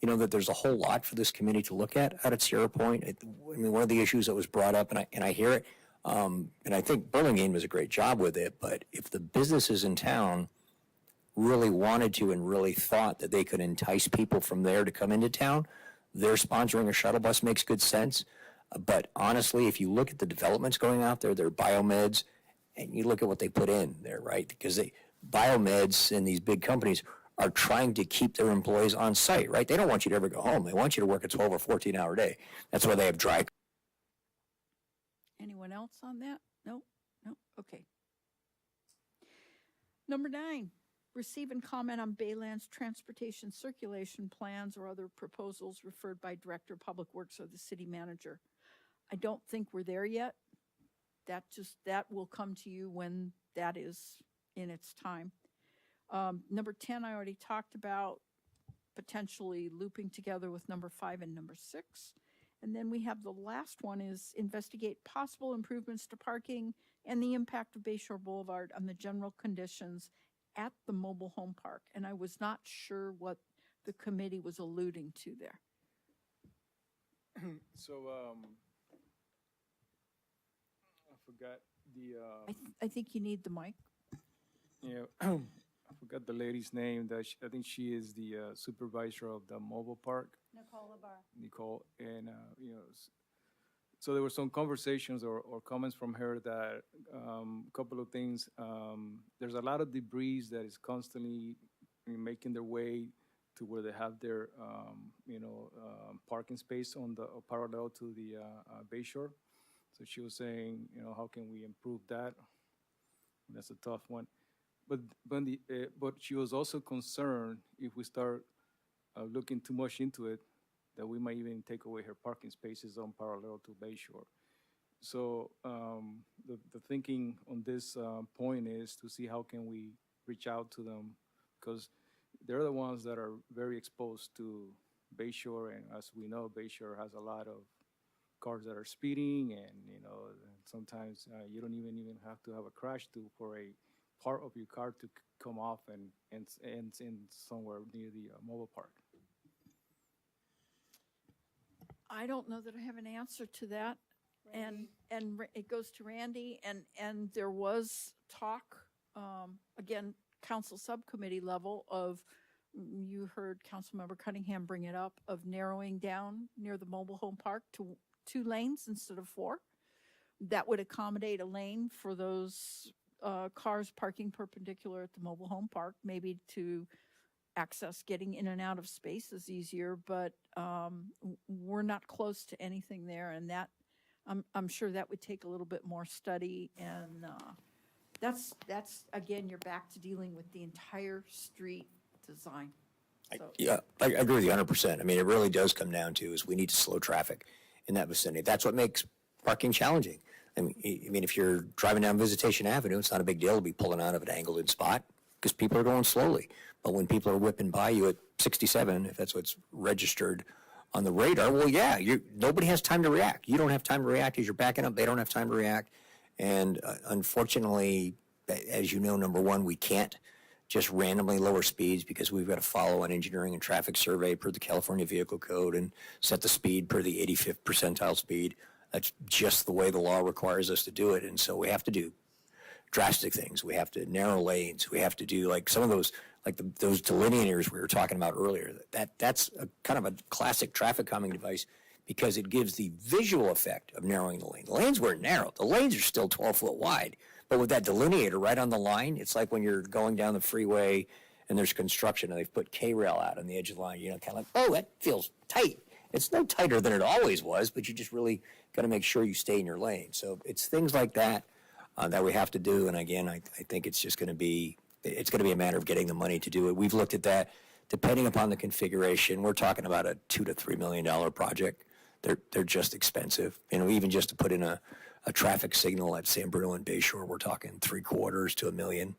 that there's a whole lot for this committee to look at out at Sierra Point. One of the issues that was brought up, and I hear it, and I think Burlingame does a great job with it, but if the businesses in town really wanted to and really thought that they could entice people from there to come into town, they're sponsoring a shuttle bus makes good sense. But honestly, if you look at the developments going out there, they're biomeds, and you look at what they put in there, right? Because biomeds and these big companies are trying to keep their employees on site, right? They don't want you to ever go home. They want you to work a 12 or 14-hour day. That's why they have dry. Anyone else on that? No? Okay. Number 9, receive and comment on Baylands transportation circulation plans or other proposals referred by Director of Public Works or the city manager. I don't think we're there yet. That will come to you when that is in its time. Number 10, I already talked about potentially looping together with number 5 and number 6. And then we have the last one is investigate possible improvements to parking and the impact of Bayshore Boulevard on the general conditions at the mobile home park. And I was not sure what the committee was alluding to there. So, I forgot the, I think you need the mic. I forgot the lady's name. I think she is the supervisor of the mobile park. Nicole, and so there were some conversations or comments from her that a couple of things. There's a lot of debris that is constantly, making their way to where they have their, parking space on the parallel to the Bay Shore. So she was saying, how can we improve that? That's a tough one. But she was also concerned if we start looking too much into it, that we might even take away her parking spaces on parallel to Bay Shore. So the thinking on this point is to see how can we reach out to them, because they're the ones that are very exposed to Bay Shore, and as we know, Bay Shore has a lot of cars that are speeding, and sometimes you don't even have to have a crash for a part of your car to come off and ends in somewhere near the mobile park. I don't know that I have an answer to that. And it goes to Randy, and there was talk, again, council subcommittee level of, you heard Councilmember Cunningham bring it up, of narrowing down near the mobile home park to 2 lanes instead of 4. That would accommodate a lane for those cars parking perpendicular at the mobile home park, maybe to access getting in and out of space is easier, but we're not close to anything there, and that I'm sure that would take a little bit more study, and that's again, you're back to dealing with the entire street design. So, Yeah, I agree with you 100%. I mean, it really does come down to is we need to slow traffic in that vicinity. That's what makes parking challenging. I mean, if you're driving down Visitation Avenue, it's not a big deal to be pulling out of an angled spot because people are going slowly. But when people are whipping by you at 67, if that's what's registered on the radar, well, yeah, nobody has time to react. You don't have time to react as you're backing up. They don't have time to react. And unfortunately, as you know, number one, we can't just randomly lower speeds because we've got to follow an engineering and traffic survey per the California Vehicle Code and set the speed per the 85th percentile speed. That's just the way the law requires us to do it. And so we have to do drastic things. We have to narrow lanes. We have to do like some of those, like those delineators we were talking about earlier. That's a kind of a classic traffic calming device because it gives the visual effect of narrowing the lane. The lanes weren't narrow. The lanes are still 12 foot wide. But with that delineator right on the line, it's like when you're going down the freeway and there's construction and they've put K-rail out on the edge of the line, kind of like, oh, that feels tight. It's no tighter than it always was, but you just really got to make sure you stay in your lane. So it's things like that that we have to do. And again, I think it's just going to be, it's going to be a matter of getting the money to do it. We've looked at that. Depending upon the configuration, we're talking about a $2 to $3 million project. They're just expensive. Even just to put in a traffic signal at San Bruno and Bayshore, we're talking $750,000 to $1 million.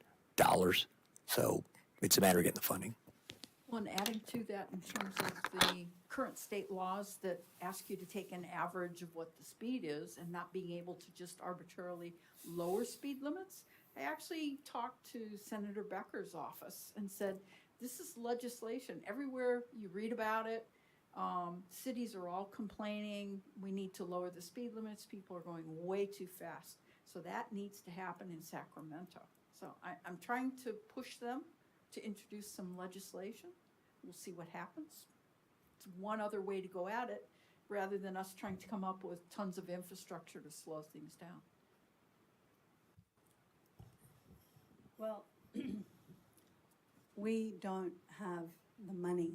So it's a matter of getting the funding. well, and adding to that in terms of the current state laws that ask you to take an average of what the speed is and not being able to just arbitrarily lower speed limits, I actually talked to Senator Becker's office and said, this is legislation. Everywhere you read about it, cities are all complaining, we need to lower the speed limits, people are going way too fast. So that needs to happen in Sacramento. So I'm trying to push them to introduce some legislation. We'll see what happens. It's one other way to go at it, rather than us trying to come up with tons of infrastructure to slow things down. Well, we don't have the money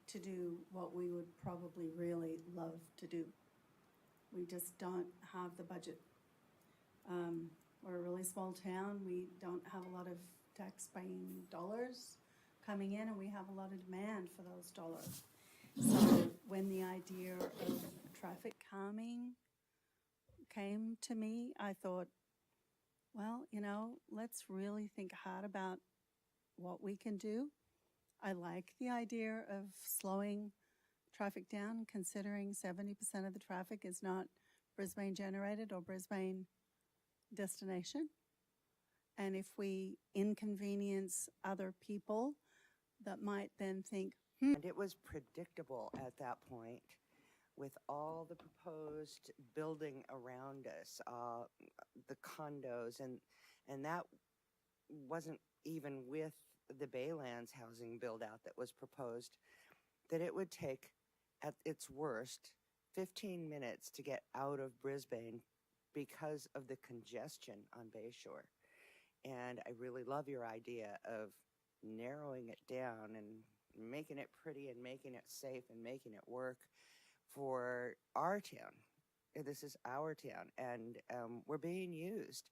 to do what we would probably really love to do. We just don't have the budget. We're a really small town. We don't have a lot of tax-paying dollars coming in, and we have a lot of demand for those dollars. So when the idea of traffic calming came to me, I thought, well, let's really think hard about what we can do. I like the idea of slowing traffic down, considering 70% of the traffic is not Brisbane generated or Brisbane destination. And if we inconvenience other people that might then think, And it was predictable at that point with all the proposed building around us, the condos, and that wasn't even with the Baylands housing build out that was proposed, that it would take, at its worst, 15 minutes to get out of Brisbane because of the congestion on Bayshore. And I really love your idea of narrowing it down and making it pretty and making it safe and making it work for our town. This is our town, and we're being used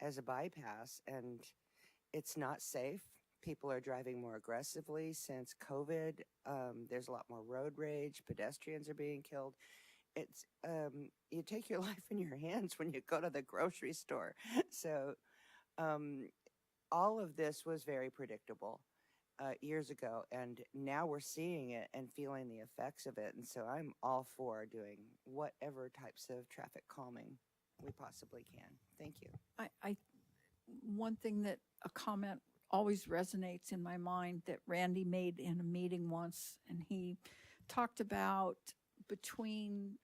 as a bypass, and it's not safe. People are driving more aggressively since COVID. There's a lot more road rage. Pedestrians are being killed. It's you take your life in your hands when you go to the grocery store. So all of this was very predictable years ago, and now we're seeing it and feeling the effects of it. And so I'm all for doing whatever types of traffic calming we possibly can. Thank you. One thing that a comment always resonates in my mind that Randy made in a meeting once, and he talked about between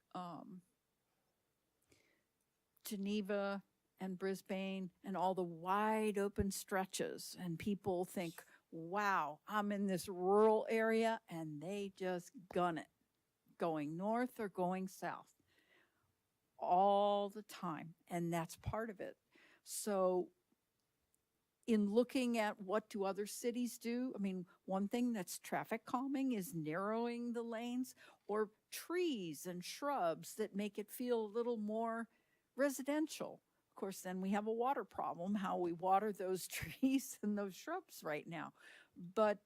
Geneva and Brisbane and all the wide open stretches, and people think, wow, I'm in this rural area, and they just gun it, going north or going south all the time, and that's part of it. So in looking at what do other cities do, I mean, one thing that's traffic calming is narrowing the lanes or trees and shrubs that make it feel a little more residential. Of course, then we have a water problem, how we water those trees and those shrubs right now. But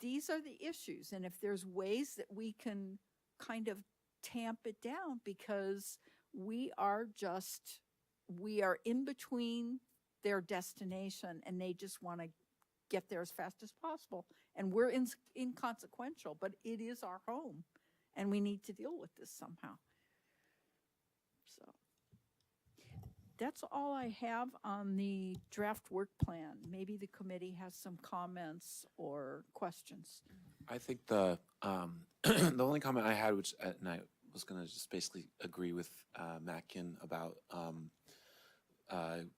these are the issues. And if there's ways that we can kind of tamp it down, because we are in between their destination and they just want to get there as fast as possible. And we're inconsequential, but it is our home and we need to deal with this somehow. So that's all I have on the draft work plan. Maybe the committee has some comments or questions. I think the the only comment I had, which and I was going to just basically agree with Mackin about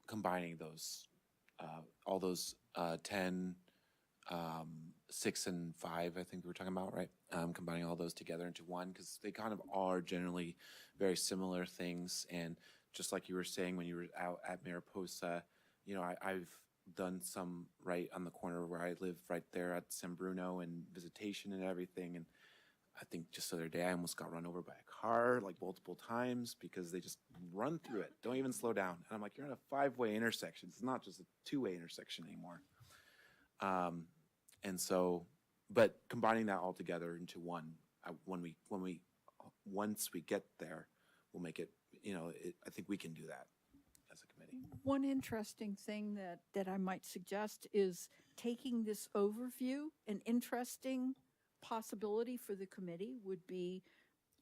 combining those, all those 10, 6, and 5, I think we were talking about, right? Combining all those together into one, because they kind of are generally very similar things. And just like you were saying when you were out at Mariposa, you know, I've done some right on the corner where I live, right there at San Bruno, and visitation and everything. And I think just the other day I almost got run over by a car like multiple times because they just run through it, don't even slow down. And I'm like, you're in a 5-way intersection. It's not just a 2-way intersection anymore. And so, but combining that all together into one, once we get there, we'll make it, you know, I think we can do that as a committee. One interesting thing that I might suggest is taking this overview. An interesting possibility for the committee would be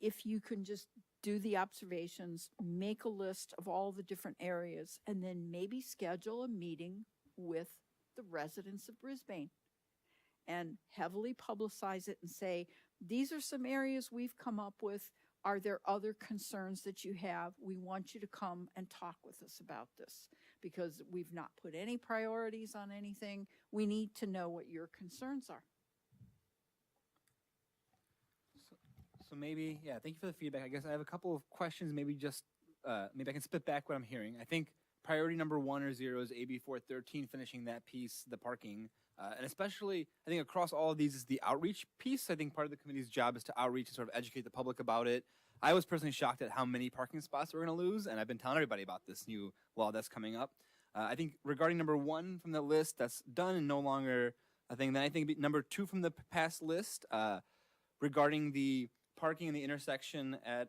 if you can just do the observations, make a list of all the different areas, and then maybe schedule a meeting with the residents of Brisbane and heavily publicize it and say, these are some areas we've come up with. Are there other concerns that you have? We want you to come and talk with us about this because we've not put any priorities on anything. We need to know what your concerns are. So maybe, yeah, thank you for the feedback. I guess I have a couple of questions, maybe just, maybe I can spit back what I'm hearing. I think priority number 1 or 0 is AB 413, finishing that piece, the parking. And especially, I think across all of these is the outreach piece. I think part of the committee's job is to outreach and sort of educate the public about it. I was personally shocked at how many parking spots we're going to lose, and I've been telling everybody about this new law that's coming up. I think regarding number 1 from the list, that's done and no longer a thing. Then I think number 2 from the past list, regarding the parking in the intersection at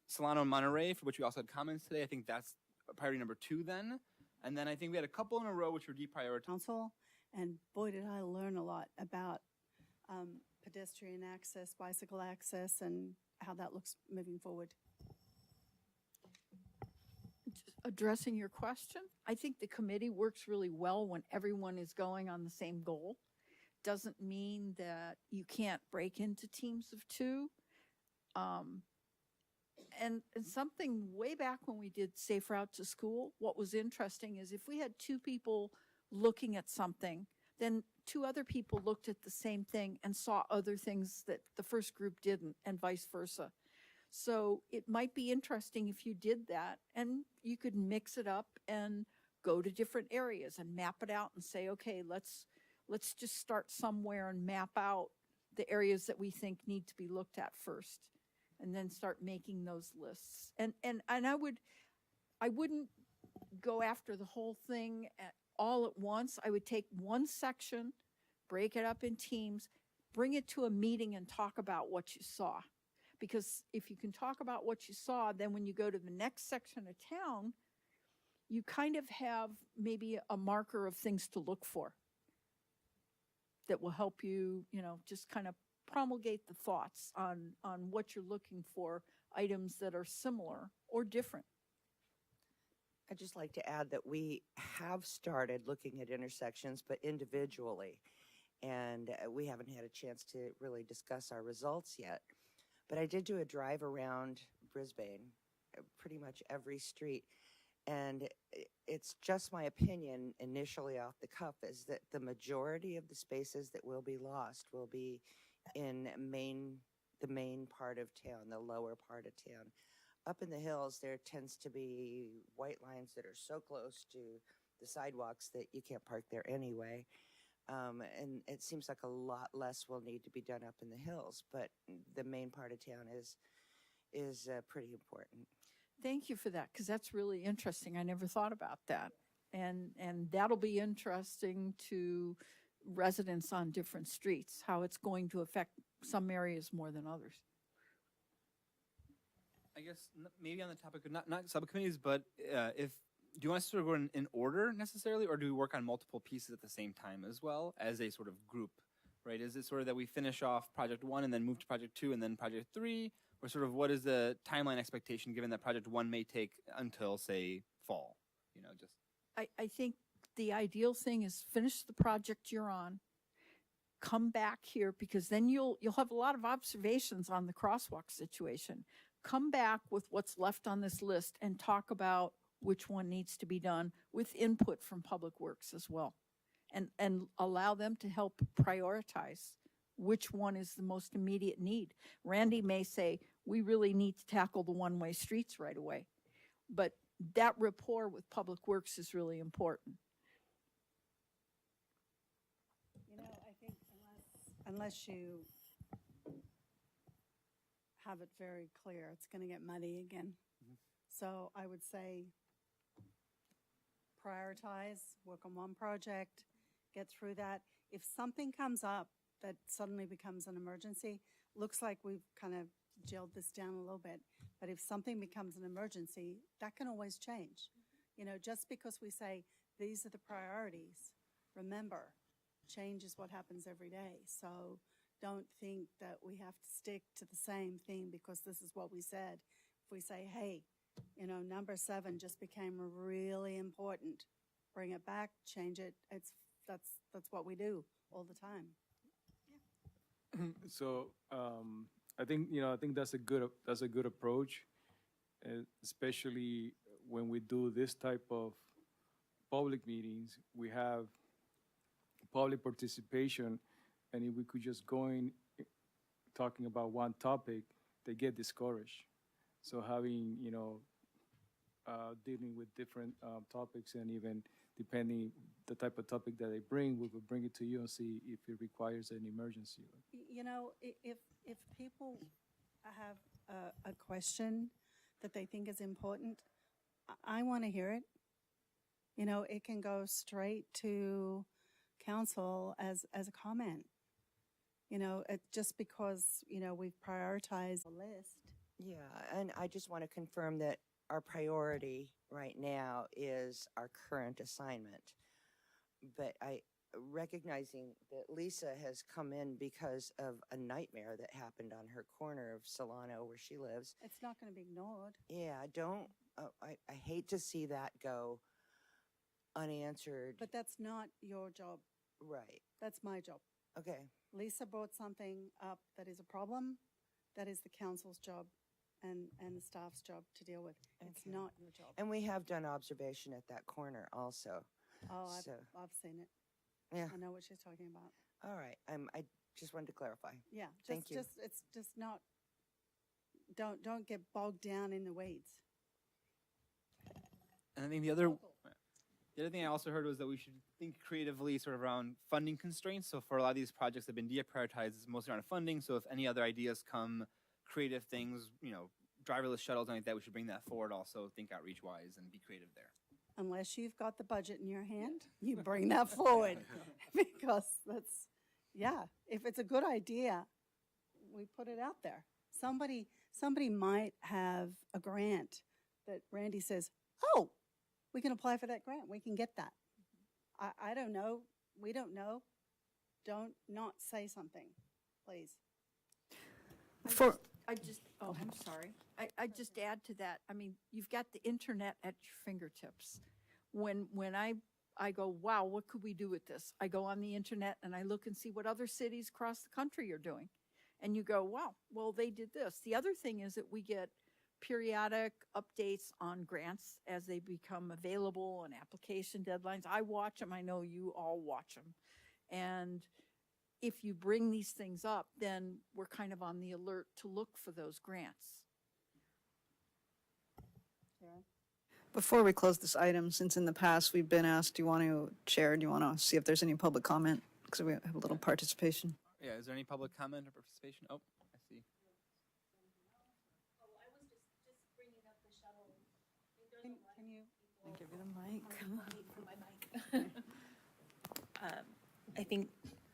Solano and Monterey, for which we also had comments today, I think that's priority number 2 then. And then I think we had a couple in a row which were deprioritized. Council, and boy, did I learn a lot about pedestrian access, bicycle access, and how that looks moving forward. Addressing your question, I think the committee works really well when everyone is going on the same goal. Doesn't mean that you can't break into teams of 2. And something way back when we did Safe Route to School, what was interesting is if we had 2 people looking at something, then 2 other people looked at the same thing and saw other things that the first group didn't, and vice versa. So it might be interesting if you did that, and you could mix it up and go to different areas and map it out and say, okay, let's let's just start somewhere and map out the areas that we think need to be looked at first, and then start making those lists. And I wouldn't go after the whole thing all at once. I would take one section, break it up in teams, bring it to a meeting and talk about what you saw. Because if you can talk about what you saw, then when you go to the next section of town, you kind of have maybe a marker of things to look for that will help you, just kind of promulgate the thoughts on what you're looking for, items that are similar or different. I'd just like to add that we have started looking at intersections, but individually. And we haven't had a chance to really discuss our results yet. But I did do a drive around Brisbane, pretty much every street. And it's just my opinion, initially off the cuff, is that the majority of the spaces that will be lost will be in the main part of town, the lower part of town. Up in the hills, there tends to be white lines that are so close to the sidewalks that you can't park there anyway. And it seems like a lot less will need to be done up in the hills, but the main part of town is pretty important. Thank you for that, because that's really interesting. I never thought about that. And that'll be interesting to residents on different streets, how it's going to affect some areas more than others. I guess maybe on the topic of not subcommittees, but do you want us to sort of go in order necessarily, or do we work on multiple pieces at the same time as well as a sort of group, right? Is it sort of that we finish off project 1 and then move to project 2 and then project 3, or sort of what is the timeline expectation given that project 1 may take until, say, fall? I think the ideal thing is finish the project you're on, come back here, because then you'll have a lot of observations on the crosswalk situation. Come back with what's left on this list and talk about which one needs to be done with input from Public Works as well. And allow them to help prioritize which one is the most immediate need. Randy may say, we really need to tackle the one-way streets right away. But that rapport with Public Works is really important. I think unless you have it very clear, it's going to get muddy again. Mm-hmm. So I would say prioritize, work on one project, get through that. If something comes up that suddenly becomes an emergency, looks like we've kind of gelled this down a little bit, but if something becomes an emergency, that can always change. Just because we say these are the priorities, remember, change is what happens every day. So don't think that we have to stick to the same thing because this is what we said. If we say, hey, number 7 just became really important, bring it back, change it. That's what we do all the time. So I think that's a good approach, especially when we do this type of public meetings. We have public participation, and if we could just go in talking about one topic, they get discouraged. So having dealing with different topics, and even depending the type of topic that they bring, we will bring it to you and see if it requires an emergency. If people have a question that they think is important, I want to hear it. It can go straight to council as a comment. Just because, we've prioritized a list. Yeah, and I just want to confirm that our priority right now is our current assignment. But recognizing that Lisa has come in because of a nightmare that happened on her corner of Solano where she lives. It's not going to be ignored. Yeah, I hate to see that go unanswered. But that's not your job. Right. That's my job. Okay. Lisa brought something up that is a problem. That is the council's job and the staff's job to deal with. It's Okay. not your job. And we have done observation at that corner also. Oh, So, I've seen it. yeah. I know what she's talking about. All right. I just wanted to clarify. Yeah. Thank you. It's just not, don't get bogged down in the weeds. And I think the other The other thing I also heard was that we should think creatively sort of around funding constraints. So for a lot of these projects that have been deprioritized, it's mostly around funding. So if any other ideas come, creative things, driverless shuttles, anything like that, we should bring that forward also, think outreach wise and be creative there. Unless you've got the budget in your hand, you bring that forward. Because if it's a good idea, we put it out there. Somebody might have a grant that Randy says, oh, we can apply for that grant. We can get that. I don't know. We don't know. Don't not say something, please. I'm sorry. I just add to that. I mean, you've got the internet at your fingertips. When I go, wow, what could we do with this? I go on the internet and I look and see what other cities across the country are doing. And you go, wow, well, they did this. The other thing is that we get periodic updates on grants as they become available and application deadlines. I watch them. I know you all watch them. And if you bring these things up, then we're kind of on the alert to look for those grants. Before we close this item, since in the past we've been asked, do you want to see if there's any public comment? Because we have a little participation. Yeah, is there any public comment or participation? Oh, I see. Can you? I'll give you the mic. I think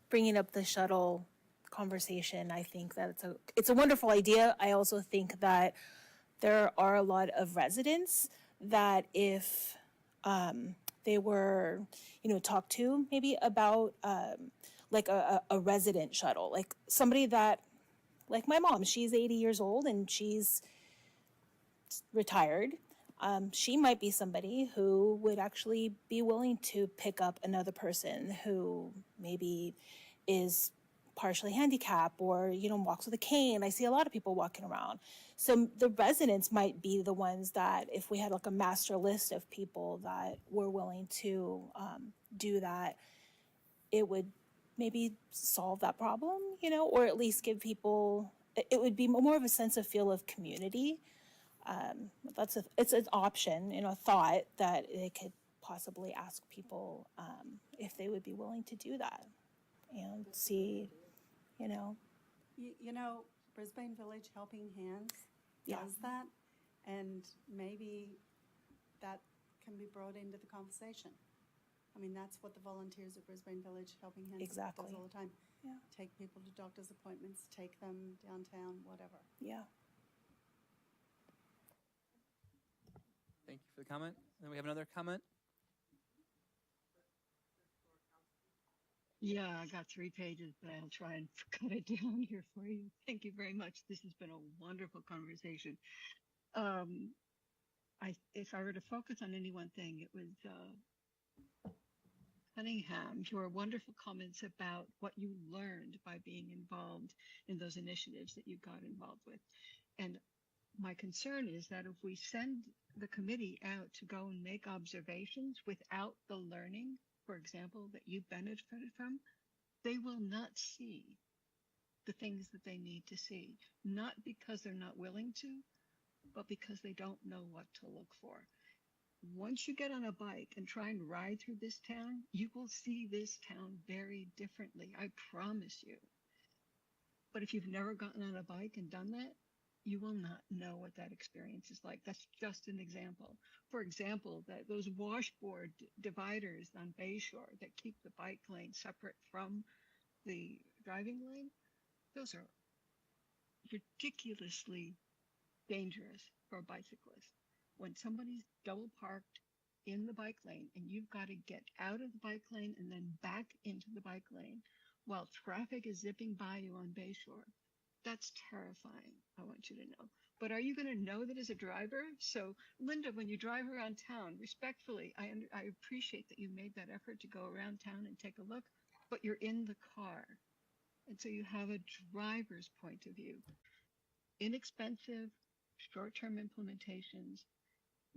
bringing up the shuttle conversation, I think that it's a wonderful idea. I also think that there are a lot of residents that if they were, talked to maybe about like a resident shuttle, like somebody that, like my mom, she's 80 years old and she's retired. She might be somebody who would actually be willing to pick up another person who maybe is partially handicapped or, walks with a cane. I see a lot of people walking around. So the residents might be the ones that if we had like a master list of people that were willing to do that, it would maybe solve that problem, or at least give people, it would be more of a sense of feel of community. It's an option, a thought that they could possibly ask people if they would be willing to do that and see, Brisbane Village Helping Hands Yeah. does that, and maybe that can be brought into the conversation. I mean, that's what the volunteers at Brisbane Village Helping Hands Exactly. does all the time. Yeah. Take people to doctor's appointments, take them downtown, whatever. Yeah. Thank you for the comment. And then we have another comment. Yeah, I got 3 pages, but I'll try and cut it down here for you. Thank you very much. This has been a wonderful conversation. If I were to focus on any one thing, it was Cunningham, your wonderful comments about what you learned by being involved in those initiatives that you got involved with. And my concern is that if we send the committee out to go and make observations without the learning, for example, that you benefited from, they will not see the things that they need to see, not because they're not willing to, but because they don't know what to look for. Once you get on a bike and try and ride through this town, you will see this town very differently, I promise you. But if you've never gotten on a bike and done that, you will not know what that experience is like. That's just an example. For example, that those washboard dividers on Bayshore that keep the bike lane separate from the driving lane, those are ridiculously dangerous for a bicyclist. When somebody's double parked in the bike lane and you've got to get out of the bike lane and then back into the bike lane while traffic is zipping by you on Bayshore, that's terrifying, I want you to know. But are you going to know that as a driver? So, Linda, when you drive around town, respectfully, I appreciate that you made that effort to go around town and take a look, but you're in the car. And so you have a driver's point of view. Inexpensive, short-term implementations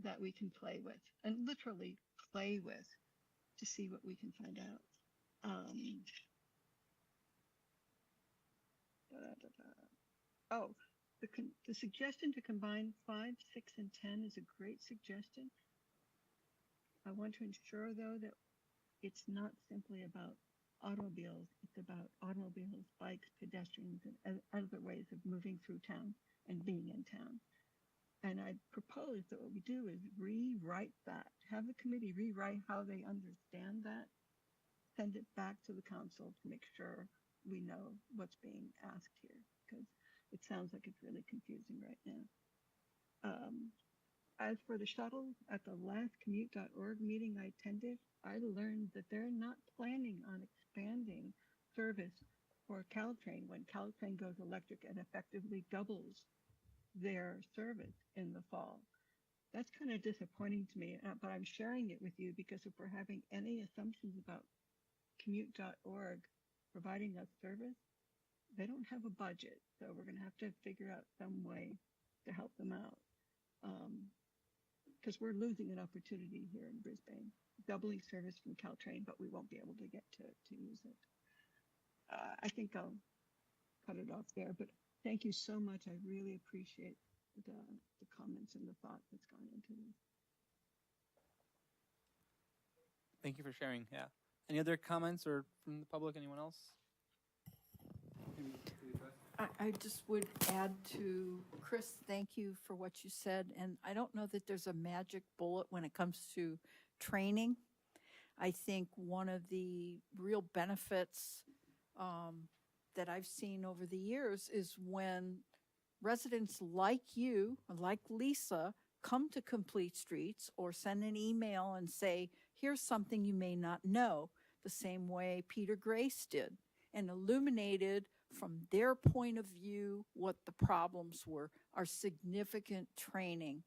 that we can play with, and literally play with to see what we can find out. The suggestion to combine 5, 6, and 10 is a great suggestion. I want to ensure, though, that it's not simply about automobiles. It's about automobiles, bikes, pedestrians, and other ways of moving through town and being in town. And I propose that what we do is rewrite that, have the committee rewrite how they understand that, send it back to the council to make sure we know what's being asked here, because it sounds like it's really confusing right now. As for the shuttle, at the last commute.org meeting I attended, I learned that they're not planning on expanding service for Caltrain when Caltrain goes electric and effectively doubles their service in the fall. That's kind of disappointing to me, but I'm sharing it with you because if we're having any assumptions about commute.org providing us service, they don't have a budget, so we're going to have to figure out some way to help them out. Because we're losing an opportunity here in Brisbane, doubling service from Caltrain, but we won't be able to get to use it. I think I'll cut it off there, but thank you so much. I really appreciate the comments and the thought that's gone into this. Thank you for sharing. Yeah. Any other comments or from the public? Anyone else? I just would add to Chris, thank you for what you said. And I don't know that there's a magic bullet when it comes to training. I think one of the real benefits that I've seen over the years is when residents like you, like Lisa, come to Complete Streets or send an email and say, here's something you may not know, the same way Peter Grace did, and illuminated from their point of view what the problems were, our significant training.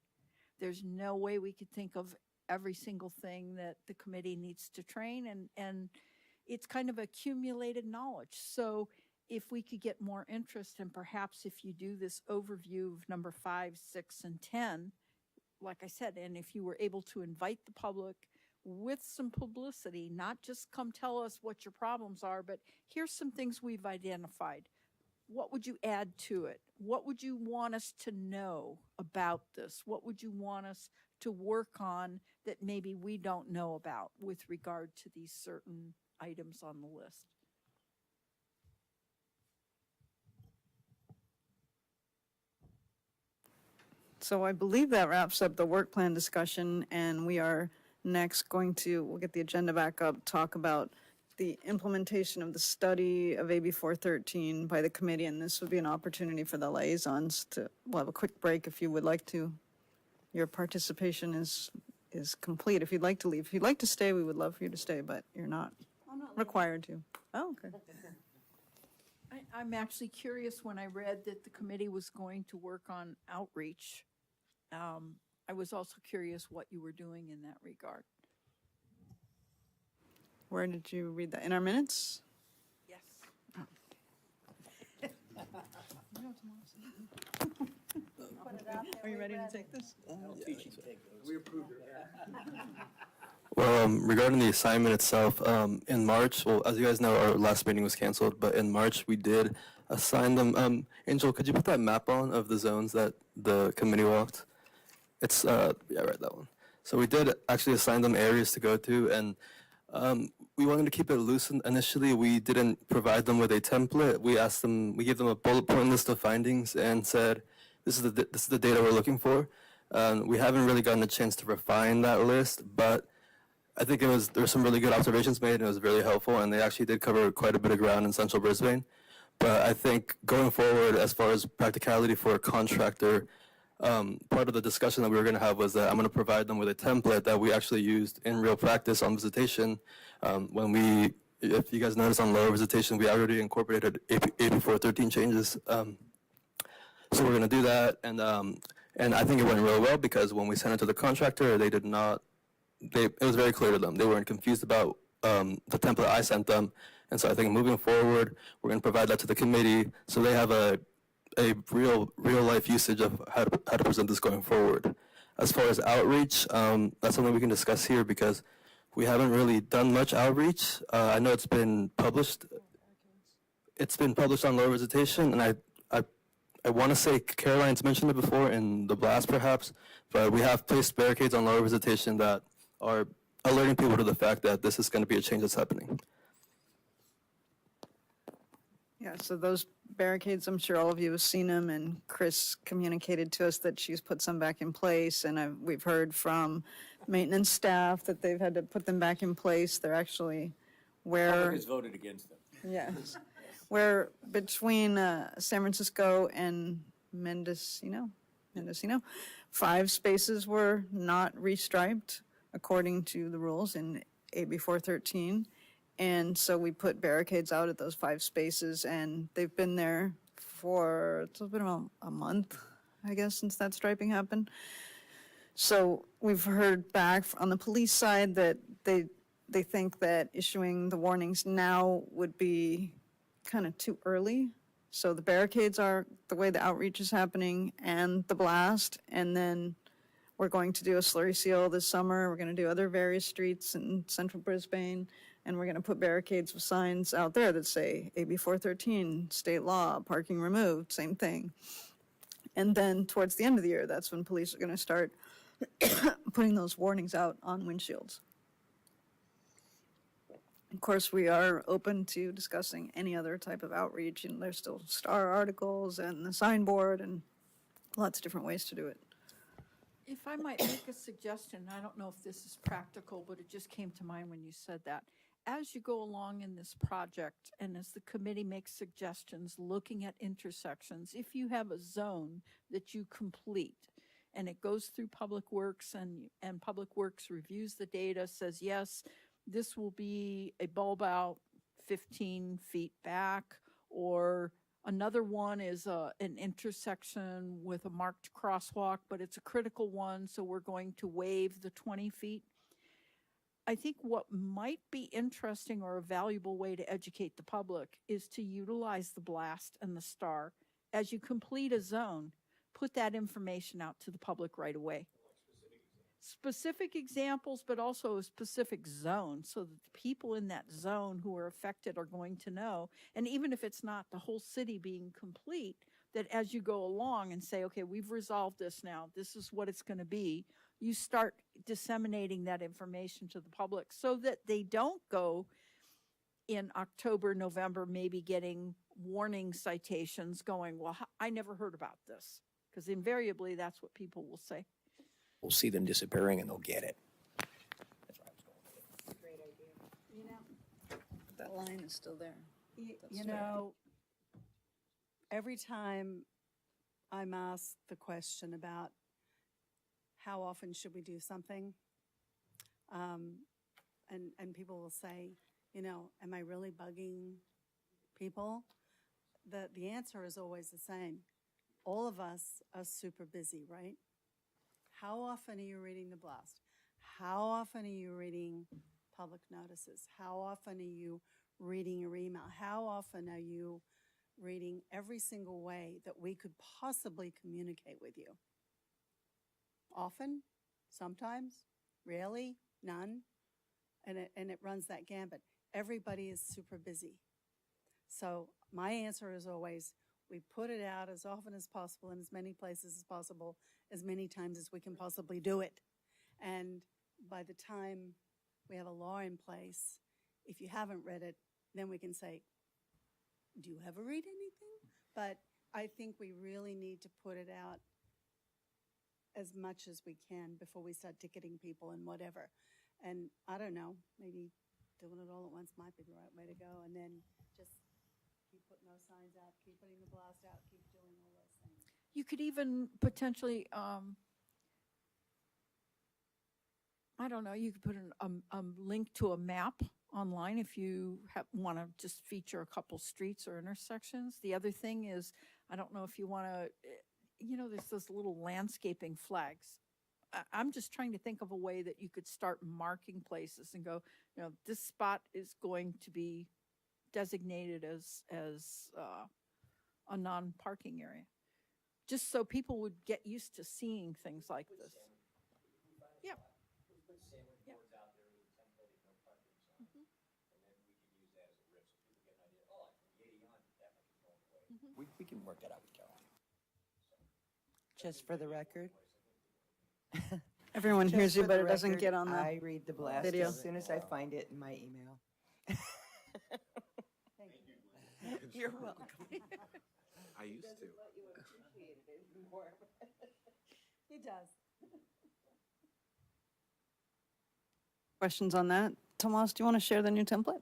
There's no way we could think of every single thing that the committee needs to train, and it's kind of accumulated knowledge. So if we could get more interest, and perhaps if you do this overview of number 5, 6, and 10, like I said, and if you were able to invite the public with some publicity, not just come tell us what your problems are, but here's some things we've identified. What would you add to it? What would you want us to know about this? What would you want us to work on that maybe we don't know about with regard to these certain items on the list? So I believe that wraps up the work plan discussion, and we are next going to, we'll get the agenda back up, talk about the implementation of the study of AB 413 by the committee, and this would be an opportunity for the liaisons to, we'll have a quick break if you would like to. Your participation is complete. If you'd like to leave, if you'd like to stay, we would love for you to stay, but you're not required to. Oh, okay. I'm actually curious, when I read that the committee was going to work on outreach, I was also curious what you were doing in that regard. Where did you read that? In our minutes? Yes. Are you ready to take this? Well, regarding the assignment itself, in March, well, as you guys know, our last meeting was canceled, but in March we did assign them. Angel, could you put that map on of the zones that the committee walked? It's, yeah, right, that one. So we did actually assign them areas to go to, and we wanted to keep it loose. Initially, we didn't provide them with a template. We asked them, we gave them a bullet point list of findings and said, this is the data we're looking for. We haven't really gotten a chance to refine that list, but I think there were some really good observations made, and it was really helpful, and they actually did cover quite a bit of ground in central Brisbane. But I think going forward, as far as practicality for a contractor, part of the discussion that we were going to have was that I'm going to provide them with a template that we actually used in real practice on visitation. If you guys notice on lower visitation, we already incorporated AB 413 changes. So we're going to do that, and I think it went really well because when we sent it to the contractor, they did not. It was very clear to them. They weren't confused about the template I sent them, and so I think moving forward, we're going to provide that to the committee so they have a real life usage of how to present this going forward. As far as outreach, that's something we can discuss here because we haven't really done much outreach. I know it's been published. It's been published on lower visitation, and I want to say Caroline's mentioned it before in the blast perhaps, but we have placed barricades on lower visitation that are alerting people to the fact that this is going to be a change that's happening. Yeah, so those barricades, I'm sure all of you have seen them, and Chris communicated to us that she's put some back in place, and we've heard from maintenance staff that they've had to put them back in place. They're actually where. Public has voted against them. Yes, where between San Francisco and Mendocino, 5 spaces were not restriped according to the rules in AB 413. And so we put barricades out at those 5 spaces, and they've been there for, it's been about a month, I guess, since that striping happened. So we've heard back on the police side that they think that issuing the warnings now would be kind of too early. So the barricades are the way the outreach is happening and the blast, and then we're going to do a slurry seal this summer. We're going to do other various streets in central Brisbane, and we're going to put barricades with signs out there that say AB 413, state law, parking removed, same thing. And then towards the end of the year, that's when police are going to start putting those warnings out on windshields. Of course, we are open to discussing any other type of outreach, and there's still star articles and the signboard and lots of different ways to do it. If I might make a suggestion, I don't know if this is practical, but it just came to mind when you said that. As you go along in this project, and as the committee makes suggestions looking at intersections, if you have a zone that you complete and it goes through Public Works and Public Works reviews the data, says, yes, this will be a bulb out 15 feet back, or another one is an intersection with a marked crosswalk, but it's a critical one, so we're going to waive the 20 feet. I think what might be interesting or a valuable way to educate the public is to utilize the blast and the star. As you complete a zone, put that information out to the public right away. Specific examples, but also a specific zone, so that the people in that zone who are affected are going to know. And even if it's not the whole city being complete, that as you go along and say, okay, we've resolved this now, this is what it's going to be, you start disseminating that information to the public so that they don't go in October, November, maybe getting warning citations going, well, I never heard about this. Because invariably, that's what people will say. We'll see them disappearing and they'll get it. That's where I was going with it. You know, that line is still there. You know, every time I'm asked the question about how often should we do something, and people will say, you know, am I really bugging people? The answer is always the same. All of us are super busy, right? How often are you reading the blast? How often are you reading public notices? How often are you reading your email? How often are you reading every single way that we could possibly communicate with you? Often? Sometimes? Rarely? None? And it runs that gambit. Everybody is super busy. So my answer is always, we put it out as often as possible in as many places as possible, as many times as we can possibly do it. And by the time we have a law in place, if you haven't read it, then we can say, do you ever read anything? But I think we really need to put it out as much as we can before we start ticketing people and whatever. And I don't know, maybe doing it all at once might be the right way to go. And then just keep putting those signs out, keep putting the blast out, keep doing all those things. You could even potentially, I don't know, you could put a link to a map online if you want to just feature a couple streets or intersections. The other thing is, I don't know if you want to, you know, there's those little landscaping flags. I'm just trying to think of a way that you could start marking places and go, you know, this spot is going to be designated as a non-parking area, just so people would get used to seeing things like this. Yeah. We can work that out with Caroline. Just for the record. Everyone Just hears you, for but the it doesn't record, get on the I read the blast video. as soon as I find it in my email. You're welcome. I used to. He does. Questions on that? Tomas, do you want to share the new template?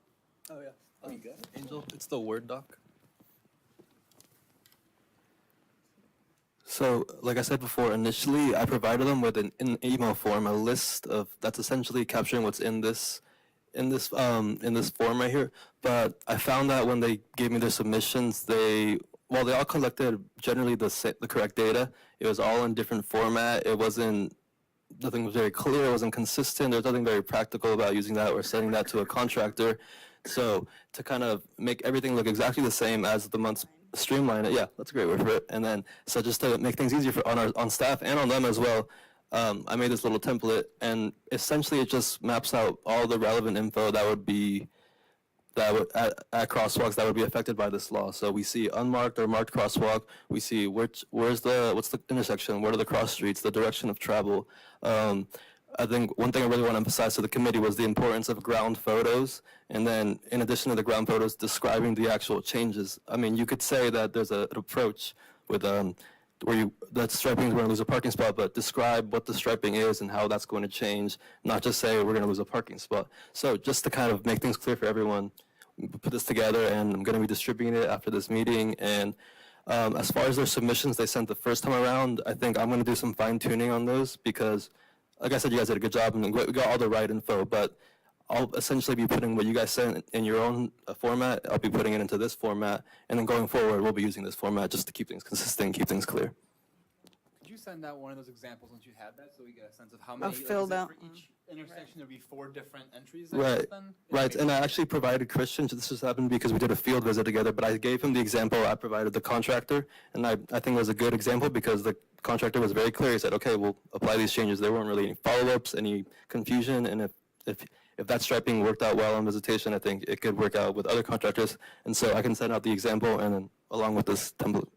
Oh, yeah. Angel, it's the Word doc. So, like I said before, initially I provided them with an email form, a list of that's essentially capturing what's in this form right here. But I found that when they gave me their submissions, while they all collected generally the correct data, it was all in different format. Nothing was very clear. It wasn't consistent. There's nothing very practical about using that or sending that to a contractor. So to kind of make everything look exactly the same as the months, streamline it. Yeah, that's a great word for it. And then, so just to make things easier on staff and on them as well, I made this little template, and essentially it just maps out all the relevant info that would at crosswalks that would be affected by this law. So we see unmarked or marked crosswalk. We see what's the intersection, what are the cross streets, the direction of travel. I think one thing I really want to emphasize to the committee was the importance of ground photos, and then in addition to the ground photos, describing the actual changes. I mean, you could say that there's an approach with that striping is going to lose a parking spot, but describe what the striping is and how that's going to change, not just say we're going to lose a parking spot. So just to kind of make things clear for everyone, we put this together, and I'm going to be distributing it after this meeting. And as far as their submissions they sent the first time around, I think I'm going to do some fine tuning on those because, like I said, you guys did a good job and we got all the right info, but I'll essentially be putting what you guys sent in your own format. I'll be putting it into this format, and then going forward, we'll be using this format just to keep things consistent, keep things clear. Could you send out one of those examples once you have that, so we get a sense of how many? filled out. For each intersection, there'd be 4 different entries. Right, Then? right. And I actually provided Christian, this just happened because we did a field visit together, but I gave him the example I provided the contractor, and I think it was a good example because the contractor was very clear. He said, okay, we'll apply these changes. There weren't really any follow-ups, any confusion, and if that striping worked out well on visitation, I think it could work out with other contractors. And so I can send out the example and then along with this template.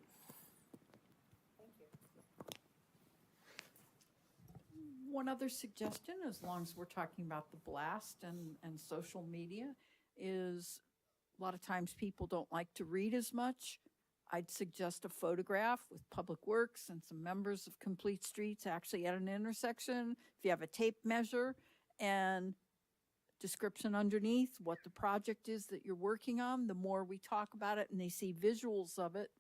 One other suggestion, as long as we're talking about the blast and social media, is a lot of times people don't like to read as much. I'd suggest a photograph with Public Works and some members of Complete Streets actually at an intersection. If you have a tape measure and description underneath what the project is that you're working on, the more we talk about it and they see visuals of it.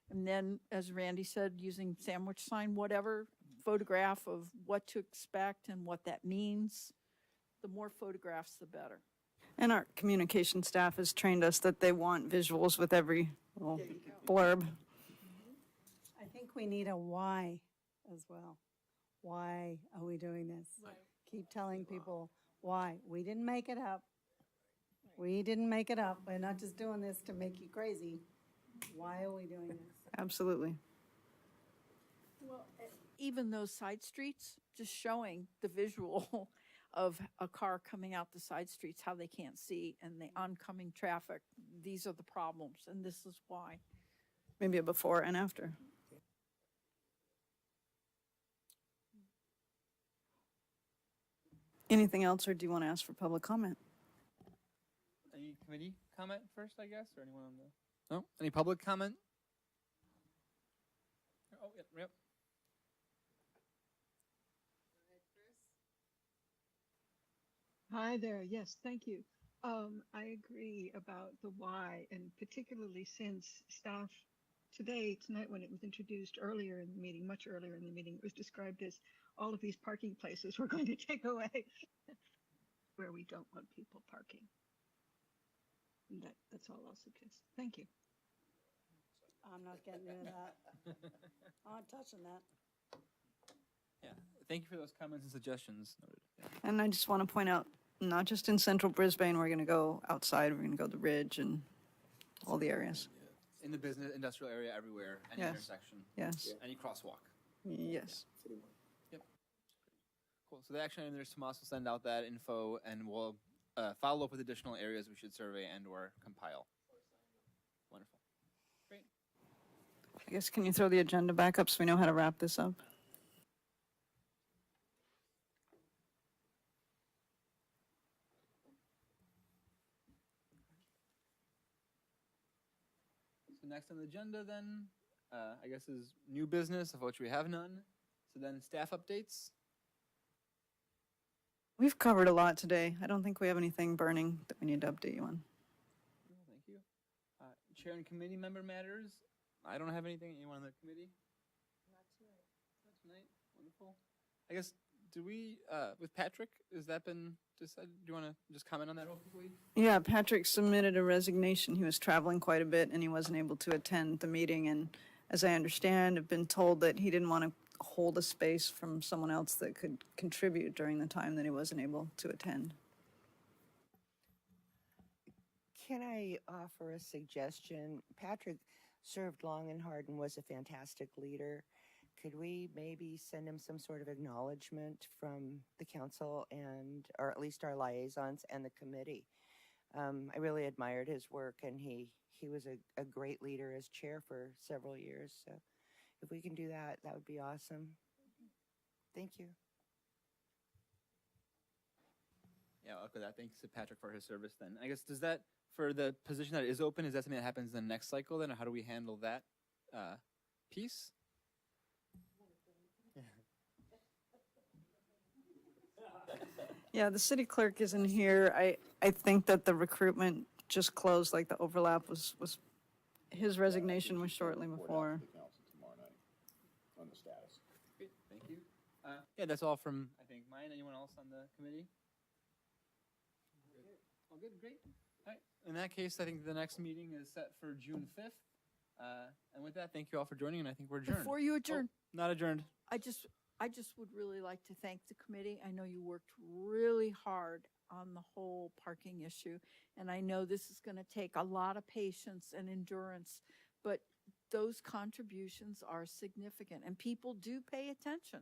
And then, as Randy said, using sandwich sign, whatever, photograph of what to expect and what that means. The more photographs, the better. And our communication staff has trained us that they want visuals with every little blurb. I think we need a why as well. Why are we doing this? Keep telling people why. We didn't make it up. We didn't make it up. We're not just doing this to make you crazy. Why are we doing this? Absolutely. Well, even those side streets, just showing the visual of a car coming out the side streets, how they can't see, and the oncoming traffic. These are the problems, and this is why. Maybe a before and after. Anything else, or do you want to ask for public comment? Any committee comment first, I guess, or anyone on the? No. Any public comment? Oh, yep. Hi there. Yes, thank you. I agree about the why, and particularly since staff tonight, when it was introduced earlier in the meeting, much earlier in the meeting, it was described as all of these parking places we're going to take away where we don't want people parking. And that's all I'll suggest. Thank you. I'm not getting into that. I'm not touching that. Yeah. Thank you for those comments and suggestions. Noted. Yeah. And I just want to point out, not just in central Brisbane, we're going to go outside, we're going to go to the Ridge and all the areas. In the business, industrial area, everywhere, any Yes. intersection, Yes, any crosswalk. yes. Yep. Cool. So the action item there is Tomas will send out that info, and we'll follow up with additional areas we should survey and/or compile. Wonderful. Great. I guess, can you throw the agenda back up so we know how to wrap this up? on the agenda then, I guess is new business, of which we have none. So then staff updates. We've covered a lot today. I don't think we have anything burning that we need to update you on. Thank you. Chair and committee member matters. I don't have anything. Anyone on the committee? Not tonight. Wonderful. I guess, do we, with Patrick, has that been decided? Do you want to just comment on that real quickly? Yeah, Patrick submitted a resignation. He was traveling quite a bit and he wasn't able to attend the meeting. And as I understand, I've been told that he didn't want to hold a space from someone else that could contribute during the time that he wasn't able to attend. Can I offer a suggestion? Patrick served long and hard and was a fantastic leader. Could we maybe send him some sort of acknowledgement from the council and, or at least our liaisons and the committee? I really admired his work, and he was a great leader as chair for several years. So if we can do that, that would be awesome. Thank you. Yeah, I'll echo that. Thanks to Patrick for his service then. I guess, does that, for the position that is open, is that something that happens in the next cycle then, or how do we handle that piece? Yeah, the city clerk isn't here. I think that the recruitment just closed, like the overlap was his resignation was shortly before. The council tomorrow night on the status. Great, thank you. Yeah, that's all from, I think, mine. Anyone else on the committee? All good, great. All right, in that case, I think the next meeting is set for June 5th. And with that, thank you all for joining, and I think we're adjourned. Before you adjourn, Not adjourned. I just would really like to thank the committee. I know you worked really hard on the whole parking issue, and I know this is going to take a lot of patience and endurance, but those contributions are significant, and people do pay attention.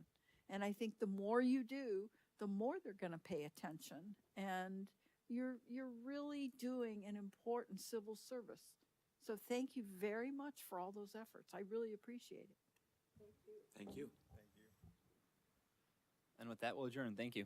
And I think the more you do, the more they're going to pay attention, and you're really doing an important civil service. So thank you very much for all those efforts. I really appreciate it. Thank you. And with that, we'll adjourn. Thank you.